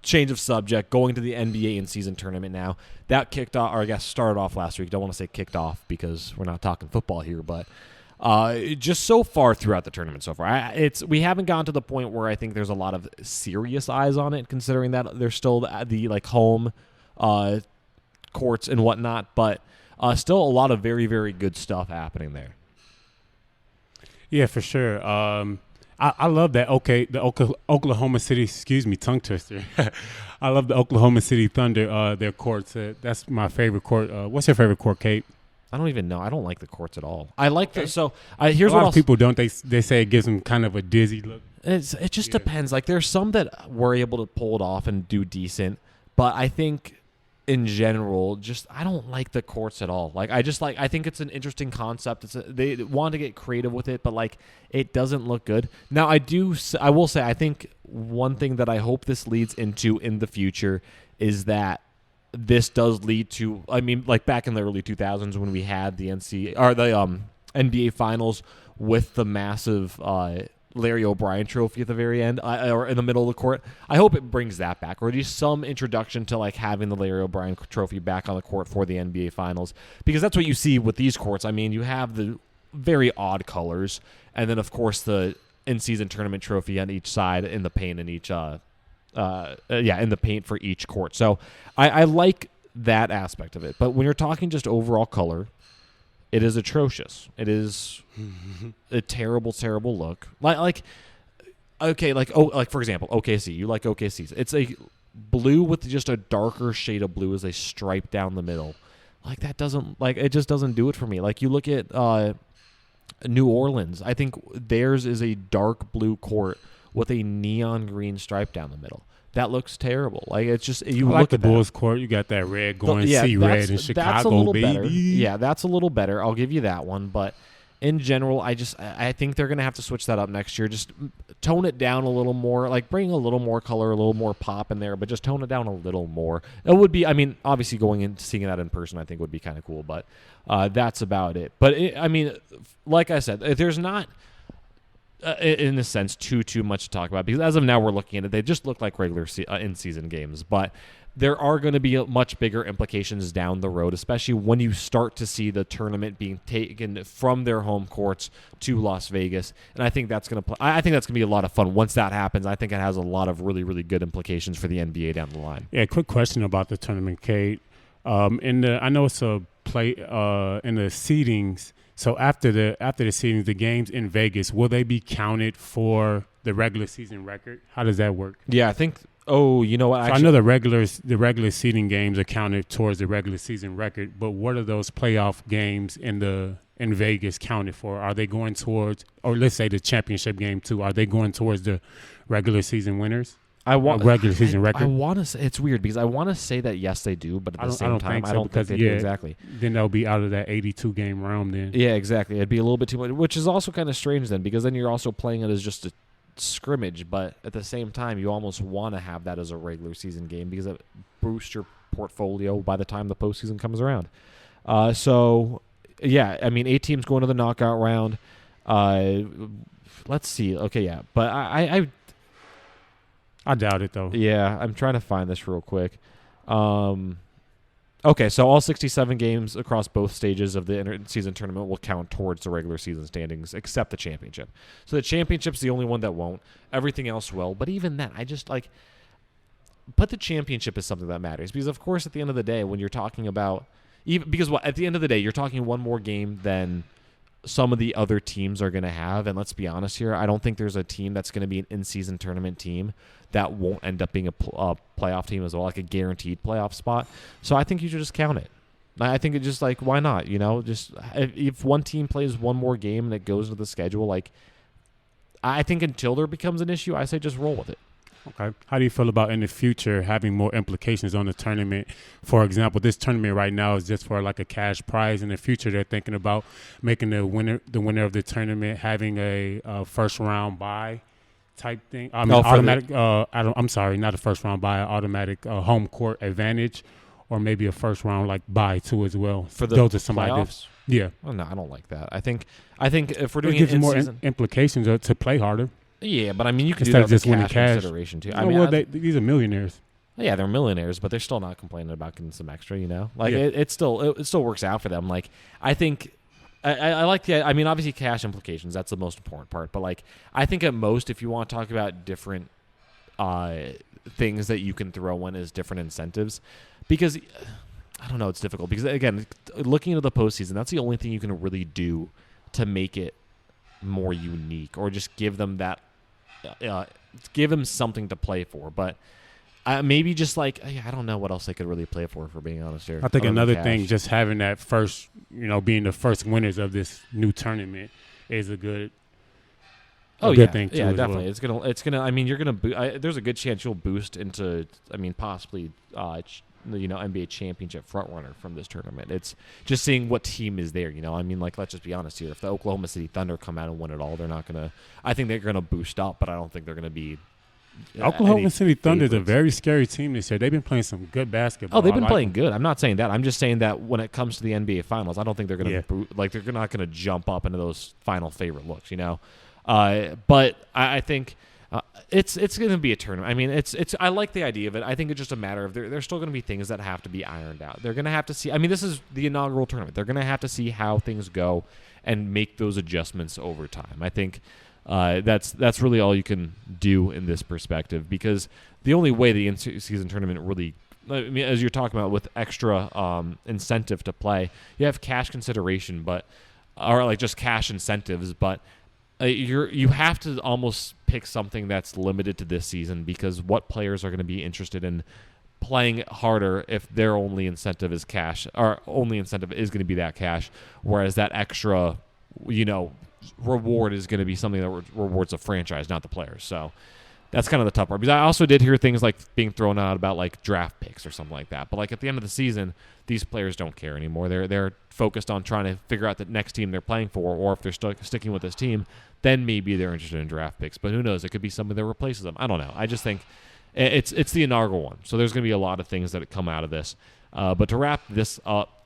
change of subject, going to the NBA in-season tournament now. That kicked off, or I guess started off last week. Don't want to say kicked off because we're not talking football here, but just so far throughout the tournament so far. We haven't gotten to the point where I think there's a lot of serious eyes on it, considering that there's still the home courts and whatnot, but still a lot of very, very good stuff happening there. Yeah, for sure. I love that. Okay, the Oklahoma City, tongue twister. I love the Oklahoma City Thunder, their courts. That's my favorite court. What's your favorite court, Kate? I don't even know. I don't like the courts at all. I like here's what a lot of people don't. They say it gives them kind of a dizzy look. It just depends. Like there's some that were able to pull it off and do decent, but I think in general, I don't like the courts at all. Like I think it's an interesting concept. They want to get creative with it, but it doesn't look good. Now I will say I think one thing that I hope this leads into in the future is that this does lead to, back in the early 2000s when we had the NBA finals with the massive Larry O'Brien trophy at the very end, or in the middle of the court. I hope it brings that back, or at least some introduction to having the Larry O'Brien trophy back on the court for the NBA finals, because that's what you see with these courts. You have the very odd colors, and then of course the in-season tournament trophy on each side in the paint in each in the paint for each court. So I like that aspect of it. But when you're talking just overall color, it is atrocious. It is a terrible, terrible look. Like for example, OKC. You like OKC's. It's a blue with just a darker shade of blue as a stripe down the middle. Like that doesn't it just doesn't do it for me. Like you look at New Orleans. I think theirs is a dark blue court with a neon green stripe down the middle. That looks terrible. Like it's just I like the Bulls court. You got that red going, see red in Chicago, that's a little baby. Better. Yeah, that's a little better. I'll give you that one. But in general, I think they're gonna have to switch that up next year. Just tone it down a little more. Like bring a little more color, a little more pop in there, but just tone it down a little more. It would be. I mean, obviously going and seeing that in person, I think would be kind of cool. But that's about it. But like I said, there's not. In a sense, too much to talk about because as of now we're looking at it, they just look like regular in-season games. But there are going to be much bigger implications down the road, especially when you start to see the tournament being taken from their home courts to Las Vegas. And I think that's going to I think that's going to be a lot of fun once that happens. I think it has a lot of really, really good implications for the NBA down the line. Yeah, quick question about the tournament, Kate. I know it's a play in the seedings. So after the seedings, the games in Vegas, will they be counted for the regular season record? How does that work? Yeah, I think. Oh, you know what? So I know the regular seeding games are counted towards the regular season record, but what are those playoff games in Vegas counted for? Are they going towards, or let's say the championship game too? Are they going towards the regular season winners? Regular season record. I want to say it's weird because I want to say that yes they do, but at the same time I don't think they do exactly. Then they'll be out of that 82 game round. Then yeah, exactly. It'd be a little bit too much, which is also kind of strange then because then you're also playing it as just a scrimmage, but at the same time you almost want to have that as a regular season game because it boosts your portfolio by the time the postseason comes around. So yeah, I mean 8 teams going to the knockout round. Let's see. Okay, yeah, but I doubt it, though. Yeah, I'm trying to find this real quick. Okay, so all 67 games across both stages of the inter-season tournament will count towards the regular season standings, except the championship. So the championship's the only one that won't. Everything else will. But even then, I just, put the championship as something that matters. Because, of course, at the end of the day, when you're talking about... at the end of the day, you're talking one more game than some of the other teams are going to have. And let's be honest here, I don't think there's a team that's going to be an in-season tournament team that won't end up being a playoff team as well, like a guaranteed playoff spot. So I think you should just count it. I think it's just why not? Just if one team plays one more game and it goes into the schedule, I think until there becomes an issue, I say just roll with it. Okay. How do you feel about in the future having more implications on the tournament? For example, this tournament right now is just for a cash prize. In the future, they're thinking about making the winner of the tournament having a first round bye type thing. Automatic. I'm sorry, not a first round bye, automatic home court advantage, or maybe a first round bye too as well. For the go to somebody playoffs? Yeah. Oh, no, I don't like that. I think if we're doing it gives it more season, implications to play harder. Yeah, but I mean you can do instead that of just winning cash cash consideration too. These are millionaires. Yeah, they're millionaires, but they're still not complaining about getting some extra. Yeah. It still works out for them. I think. I like the. I mean, obviously, cash implications. That's the most important part. But I think at most, if you want to talk about different things that you can throw in as different incentives, because I don't know, it's difficult. Because again, looking into the postseason, that's the only thing you can really do to make it more unique, or just give them that, give them something to play for. But maybe just I don't know what else they could really play for being honest here. I think another thing, just having that first, being the first winners of this new tournament is a good thing too. Yeah, definitely. Well. It's gonna. I mean, you're gonna. There's a good chance you'll boost into. I mean, possibly. NBA championship front runner from this tournament. It's just seeing what team is there. I mean, let's just be honest here. If the Oklahoma City Thunder come out and win it all, they're not gonna. I think they're gonna boost up, but I don't think they're gonna be. Oklahoma City Thunder is a very scary team this year. They've been playing some good basketball. Oh, they've been playing good. I'm not saysaying that. I'm just saying that when it comes to the NBA Finals, I don't think they're going to they're not going to jump up into those final favorite looks, But I think it's going to be a tournament. I mean, it's I like the idea of it. I think it's just a matter of there's still going to be things that have to be ironed out. They're going to have to see. I mean, this is the inaugural tournament. They're going to have to see how things go and make those adjustments over time. I think. That's really all you can do in this perspective, because the only way the in-season tournament really, I mean, as you're talking about with extra incentive to play, you have cash consideration, or like just cash incentives, but you have to almost pick something that's limited to this season, because what players are going to be interested in playing harder if their only incentive is cash, or only incentive is going to be that cash, whereas that extra, reward is going to be something that rewards a franchise, not the players. So that's kind of the tough part, because I also did hear things like being thrown out about like draft picks or something like that. But like at the end of the season, these players don't care anymore. They're focused on trying to figure out the next team they're playing for, or if they're sticking with this team, then maybe they're interested in draft picks. But who knows? It could be something that replaces them. I don't know. I just think it's the inaugural one, so there's going to be a lot of things that come out of this. But to wrap this up,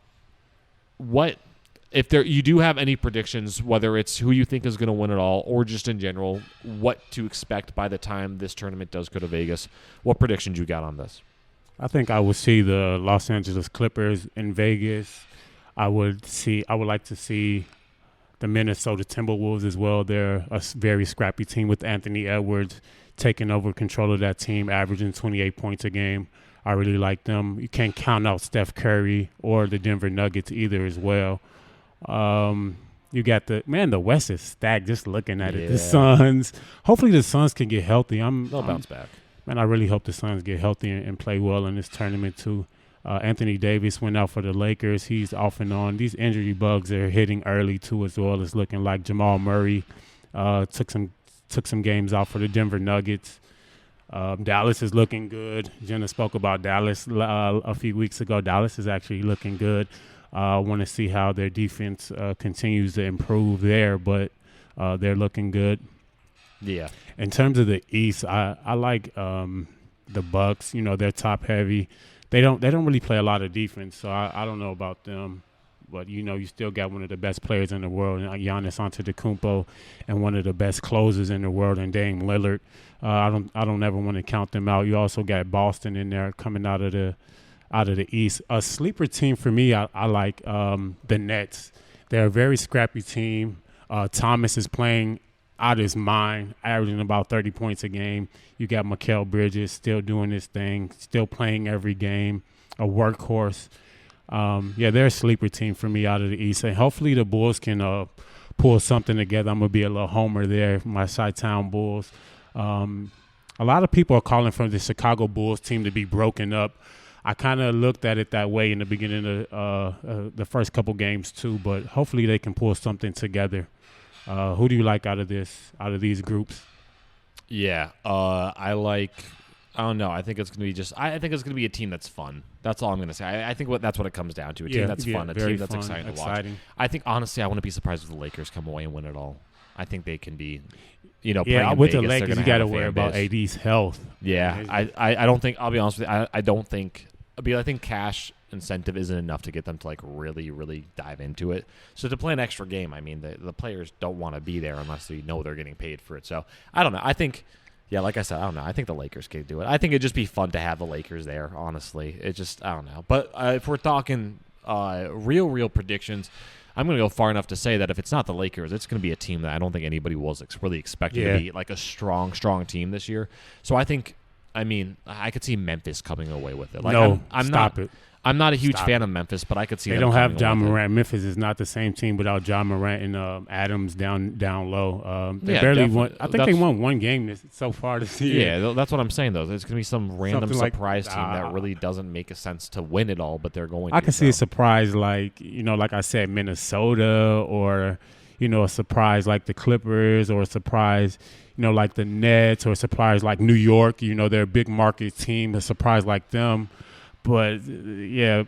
if you do have any predictions, whether it's who you think is going to win it all, or just in general, what to expect by the time this tournament does go to Vegas, what predictions you got on this? I think I would see the Los Angeles Clippers in Vegas. I would like to see the Minnesota Timberwolves as well. They're a very scrappy team with Anthony Edwards taking over control of that team, averaging 28 points a game. I really like them. You can't count out Steph Curry or the Denver Nuggets either as well. You got the West is stacked just looking at it. The Suns. Hopefully the Suns can get healthy. They'll bounce back. Man, I really hope the Suns get healthy and play well in this tournament too. Anthony Davis went out for the Lakers. He's off and on. These injury bugs are hitting early too as well. It's looking like Jamal Murray took some games out for the Denver Nuggets. Dallas is looking good. Jenna spoke about Dallas a few weeks ago. Dallas is actually looking good. I want to see how their defense continues to improve there, but they're looking good. Yeah. In terms of the East, I like the Bucks. They're top heavy. They don't really play a lot of defense, so I don't know about them. But you still got one of the best players in the world, Giannis Antetokounmpo, and one of the best closers in the world, and Dame Lillard. I don't ever want to count them out. You also got Boston in there coming out of the East. A sleeper team for me, I like the Nets. They're a very scrappy team. Thomas is playing out of his mind, averaging about 30 points a game. You got Mikal Bridges still doing his thing, still playing every game, a workhorse. They're a sleeper team for me out of the East. And hopefully the Bulls can pull something together. I'm going to be a little homer there, my Chi-Town Bulls. A lot of people are calling for the Chicago Bulls team to be broken up. I kind of looked at it that way in the beginning of the first couple games too, but hopefully they can pull something together. Who do you like out of these groups? Yeah, I don't know. I think it's going to be a team that's fun. That's all I'm going to say. I think that's what it comes down to. A team that's fun, a team that's exciting to watch. I think, honestly, I wouldn't be surprised if the Lakers come away and win it all. I think they can be, playing with Vegas, the Lakers, you got to worry about AD's health. Yeah, I don't think, I'll be honest with you, I don't think, because I think cash incentive isn't enough to get them to really, really dive into it. So to play an extra game, I mean, the players don't want to be there unless they know they're getting paid for it. So I don't know. I think, like I said, I don't know. I think the Lakers can do it. I think it'd just be fun to have the Lakers there, honestly. It just, I don't know. But if we're talking real predictions, I'm going to go far enough to say that if it's not the Lakers, it's going to be a team that I don't think anybody was really expecting to be like a strong team this year. So I think, I could see Memphis coming away with it. Like, no, I'm stop not, it. I'm not a huge fan of Memphis, but I could see they them don't have coming John away with Morant. Memphis is not the same team without John Morant and Adams down low. They Yeah, barely definitely. won. I think they won one game so far this year. Yeah, that's what I'm saying, though. There's going to be some random Something like- surprise team that really doesn't make a sense to win it all, but they're going to. I can see a surprise like I said, Minnesota, or a surprise like the Clippers, or a surprise like the Nets, or a surprise like New York. They're a big market team. A surprise like them, but I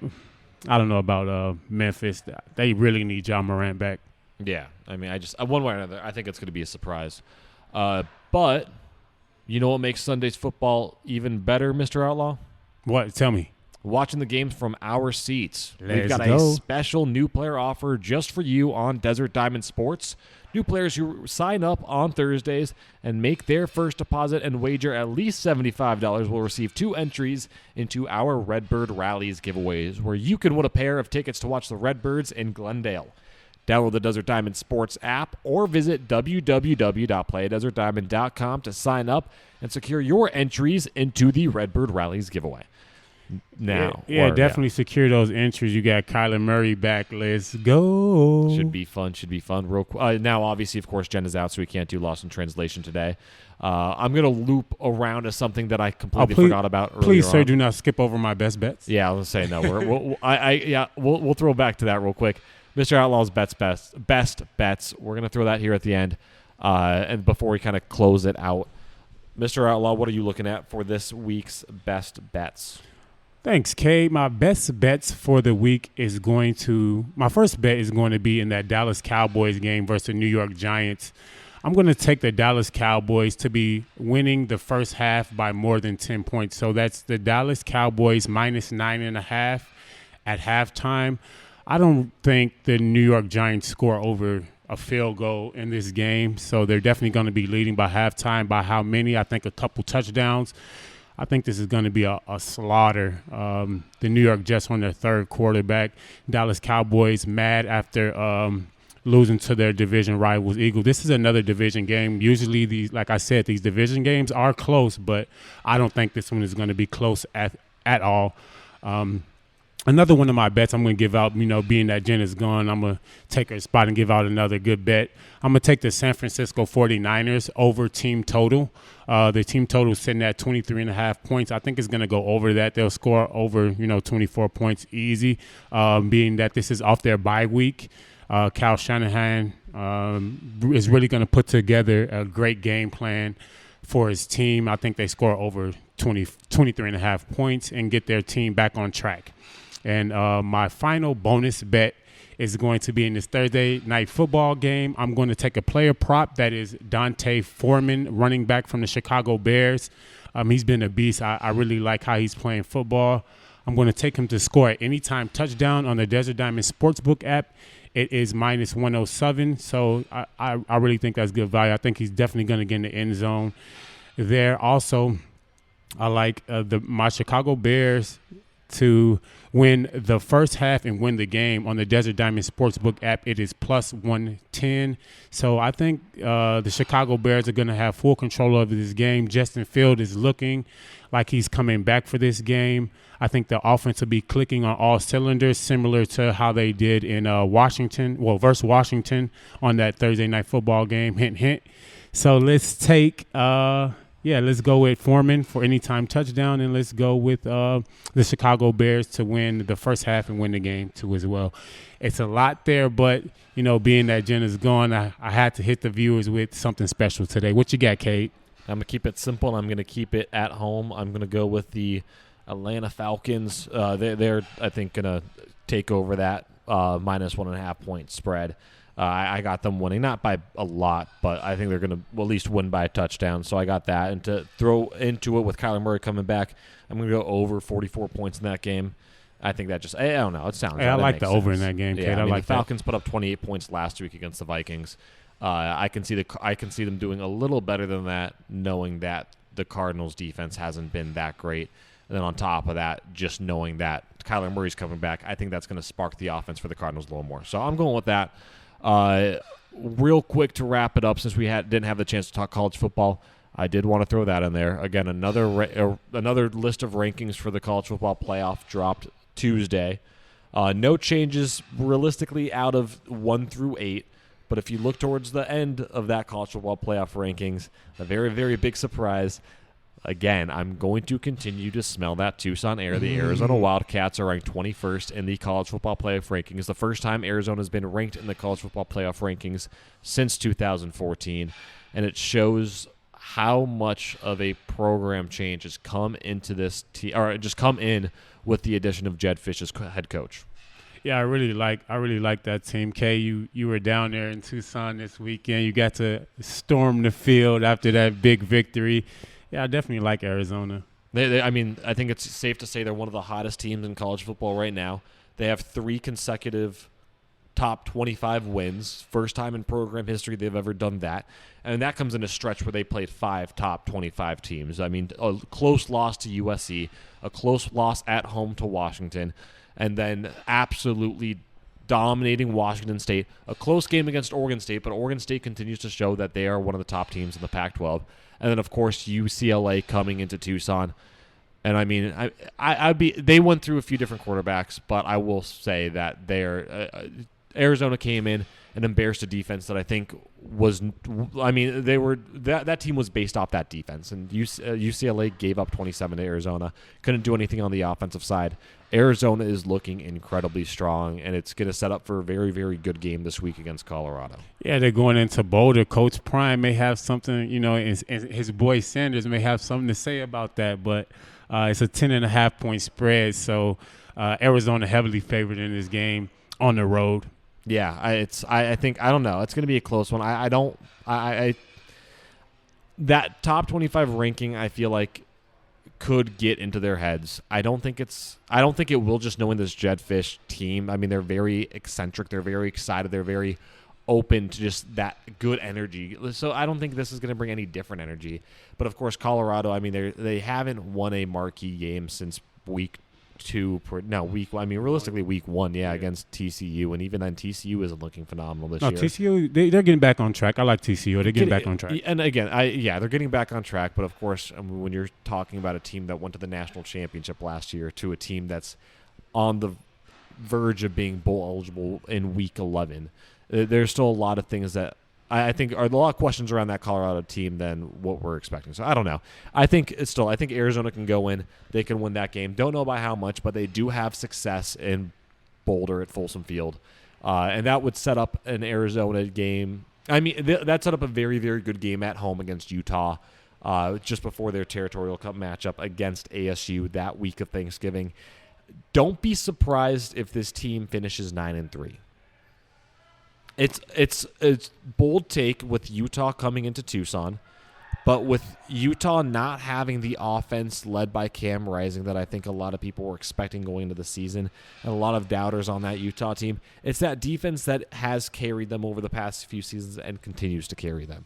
don't know about Memphis. They really need John Morant back. Yeah, I just one way or another, I think it's going to be a surprise. But you know what makes Sunday's football even better, Mr. Outlaw? What? Tell me. Watching the games from our seats. We've Let's got go. a special new player offer just for you on Desert Diamond Sports. New players who sign up on Thursdays and make their first deposit and wager at least $75 will receive 2 entries into our Redbird Rallies giveaways, where you can win a pair of tickets to watch the Redbirds in Glendale. Download the Desert Diamond Sports app or visit www.playdesertdiamond.com to sign up and secure your entries into the Redbird Rallies giveaway. Now, definitely secure those entries. You got Kyler Murray back. Let's go. Should be fun. Now, obviously, of course, Jen is out, so we can't do Lost in Translation today. I'm going to loop around to something that I completely forgot about earlier. Please, sir, do not skip over my best bets. Yeah, I was going to say, no. We'll throw back to that real quick. Mr. Outlaw's best bets. We're going to throw that here at the end. And before we kind of close it out, Mr. Outlaw, what are you looking at for this week's best bets? Thanks, Kade. My best bets for the week my first bet is going to be in that Dallas Cowboys game versus the New York Giants. I'm going to take the Dallas Cowboys to be winning the first half by more than 10 points. So that's the Dallas Cowboys minus 9.5 at halftime. I don't think the New York Giants score over a field goal in this game. So they're definitely going to be leading by halftime. By how many? I think a couple touchdowns. I think this is going to be a slaughter. The New York Jets on their third quarterback. Dallas Cowboys mad after losing to their division rivals, Eagles. This is another division game. Usually, these division games are close, but I don't think this one is going to be close at all. Another one of my bets I'm going to give out, being that Jen is gone, I'm going to take her spot and give out another good bet. I'm going to take the San Francisco 49ers over team total. The team total is sitting at 23.5 points. I think it's going to go over that. They'll score over, 24 points easy, being that this is off their bye week. Kyle Shanahan is really going to put together a great game plan for his team. I think they score over 23.5 points and get their team back on track. And my final bonus bet is going to be in this Thursday night football game. I'm going to take a player prop that is Dante Foreman, running back from the Chicago Bears. He's been a beast. I really like how he's playing football. I'm going to take him to score at any time touchdown on the Desert Diamond Sportsbook app. It is minus 107, so I really think that's good value. I think he's definitely going to get in the end zone there. Also, I like my Chicago Bears to win the first half and win the game on the Desert Diamond Sportsbook app. It is plus 110. So I think the Chicago Bears are going to have full control over this game. Justin Field is looking like he's coming back for this game. I think the offense will be clicking on all cylinders, similar to how they did in versus Washington on that Thursday night football game. Hint, hint. So let's take let's go with Foreman for anytime touchdown, and let's go with the Chicago Bears to win the first half and win the game too as well. It's a lot there, but, being that Jen is gone, I had to hit the viewers with something special today. What you got, Kade? I'm going to keep it simple, and I'm going to keep it at home. I'm going to go with the Atlanta Falcons. They're I think, going to take over that minus 1.5 point spread. I got them winning, not by a lot, but I think they're going to at least win by a touchdown. So I got that. And to throw into it with Kyler Murray coming back, I'm going to go over 44 points in that game. I think that I don't know. It sounds. Hey, I like the over in that game, Kade. Yeah, I like the Falcons put up 28 points last week against the Vikings. I can see them doing a little better than that, knowing that the Cardinals defense hasn't been that great. And then on top of that, just knowing that Kyler Murray's coming back, I think that's going to spark the offense for the Cardinals a little more. So I'm going with that. Real quick to wrap it up, since we didn't have the chance to talk college football, I did want to throw that in there. Again, another list of rankings for the college football playoff dropped Tuesday. No changes realistically out of 1 through 8. But if you look towards the end of that college football playoff rankings, a very, very big surprise. Again, I'm going to continue to smell that Tucson air. The Arizona Wildcats are ranked 21st in the college football playoff rankings. The first time Arizona has been ranked in the college football playoff rankings since 2014. And it shows how much of a program change has come into this just come in with the addition of Jed Fish as head coach. Yeah, I really like that team. Kay, you were down there in Tucson this weekend. You got to storm the field after that big victory. Yeah, I definitely like Arizona. I think it's safe to say they're one of the hottest teams in college football right now. They have 3 consecutive top 25 wins. First time in program history they've ever done that. And that comes in a stretch where they played 5 top 25 teams. I mean, a close loss to USC, a close loss at home to Washington, and then absolutely dominating Washington State. A close game against Oregon State, but Oregon State continues to show that they are one of the top teams in the Pac-12. And then, of course, UCLA coming into Tucson. And, I mean, they went through a few different quarterbacks, but I will say that Arizona came in and embarrassed a defense that I think was – I mean, that team was based off that defense. And UCLA gave up 27 to Arizona. Couldn't do anything on the offensive side. Arizona is looking incredibly strong, and it's going to set up for a very, very good game this week against Colorado. Yeah, they're going into Boulder. Coach Prime may have something, and his boy Sanders may have something to say about that, but it's a 10.5-point spread, so Arizona heavily favored in this game on the road. Yeah, I think I don't know. It's going to be a close one. That top 25 ranking, I feel like could get into their heads. I don't think it will, just knowing this Jetfish team. I mean, they're very eccentric. They're very excited. They're very open to just that good energy. So I don't think this is going to bring any different energy. But of course, Colorado, I mean, they haven't won a marquee game since week 1, against TCU, and even then TCU isn't looking phenomenal this year. TCU, they're getting back on track. I like TCU. They're getting back on track. And again, they're getting back on track, but of course, when you're talking about a team that went to the national championship last year to a team that's on the verge of being bowl eligible in week 11, there's still a lot of things that I think are a lot of questions around that Colorado team than what we're expecting. So I don't know. I think Arizona can go in. They can win that game. Don't know by how much, but they do have success in Boulder at Folsom Field. And that would set up an Arizona game. I mean, that set up a very, very good game at home against Utah just before their Territorial Cup matchup against ASU that week of Thanksgiving. Don't be surprised if this team finishes 9-3. It's bold take with Utah coming into Tucson, but with Utah not having the offense led by Cam Rising that I think a lot of people were expecting going into the season, and a lot of doubters on that Utah team, it's that defense that has carried them over the past few seasons and continues to carry them.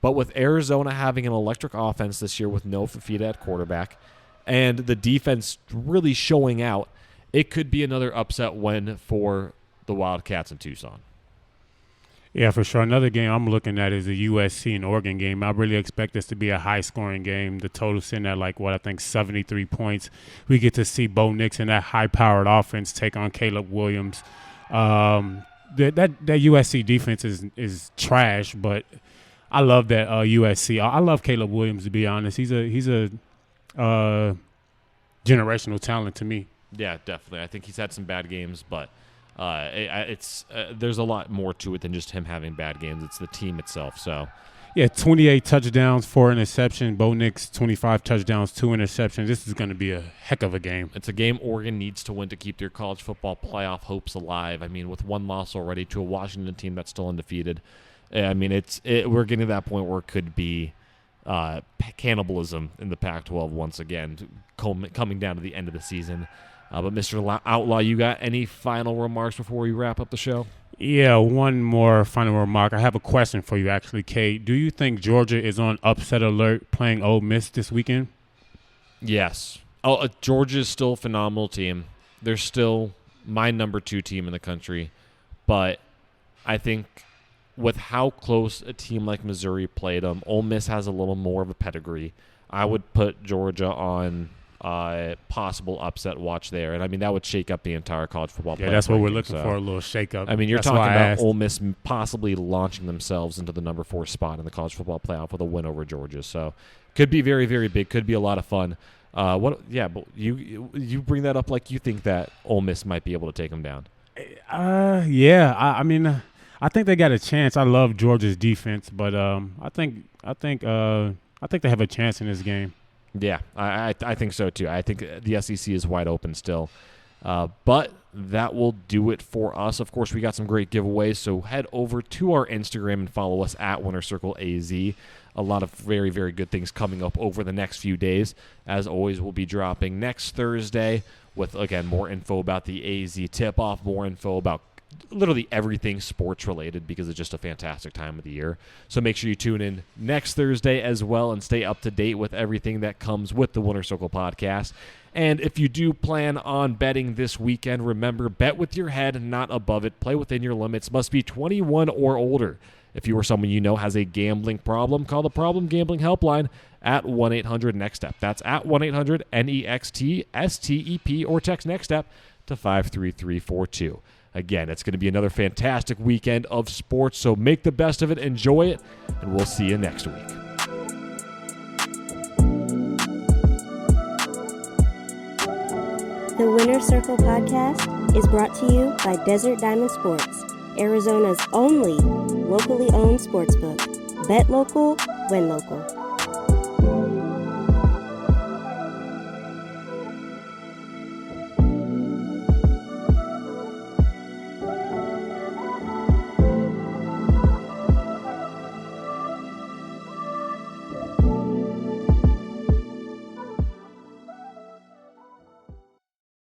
But with Arizona having an electric offense this year with no Fafita at quarterback, and the defense really showing out, it could be another upset win for the Wildcats in Tucson. Yeah, for sure. Another game I'm looking at is the USC and Oregon game. I really expect this to be a high-scoring game. The total's sitting at 73 points. We get to see Bo Nix and that high-powered offense take on Caleb Williams. That USC defense is trash, but I love that USC. I love Caleb Williams, to be honest. He's a generational talent to me. Yeah, definitely. I think he's had some bad games, but there's a lot more to it than just him having bad games. It's the team itself. So, yeah, 28 touchdowns, 4 interceptions. Bo Nix, 25 touchdowns, 2 interceptions. This is going to be a heck of a game. It's a game Oregon needs to win to keep their college football playoff hopes alive. I mean, with one loss already to a Washington team that's still undefeated, I mean, we're getting to that point where it could be cannibalism in the Pac-12 once again, coming down to the end of the season. But Mr. Outlaw, you got any final remarks before we wrap up the show? Yeah, one more final remark. I have a question for you, actually, Kate. Do you think Georgia is on upset alert playing Ole Miss this weekend? Yes. Georgia is still a phenomenal team. They're still my number 2 team in the country. But I think with how close a team like Missouri played them, Ole Miss has a little more of a pedigree. I would put Georgia on possible upset watch there, and I mean that would shake up the entire college football. Yeah, that's what we're looking for, a little shake up. I mean, you're talking about Ole Miss possibly launching themselves into the number 4 spot in the college football playoff with a win over Georgia. So could be very, very big. Could be a lot of fun. But you bring that up like you think that Ole Miss might be able to take them down. Yeah. I mean, I think they got a chance. I love Georgia's defense, but I think they have a chance in this game. Yeah, I think so too. I think the SEC is wide open still. But that will do it for us. Of course, we got some great giveaways, so head over to our Instagram and follow us at Winner Circle AZ. A lot of very, very good things coming up over the next few days. As always, we'll be dropping next Thursday with, again, more info about the AZ tip-off, more info about literally everything sports related because it's just a fantastic time of the year. So make sure you tune in next Thursday as well and stay up to date with everything that comes with the Winner Circle podcast. And if you do plan on betting this weekend, remember, bet with your head, not above it. Play within your limits. Must be 21 or older. If you or someone you know has a gambling problem, call the Problem Gambling Helpline at 1-800-NEXT-STEP. That's at 1-800-NEXT-STEP or text NEXT STEP to 53342. Again, it's going to be another fantastic weekend of sports, so make the best of it, enjoy it, and we'll see you next week. The Winner Circle podcast is brought to you by Desert Diamond Sports, Arizona's only locally owned sportsbook. Bet local, win local.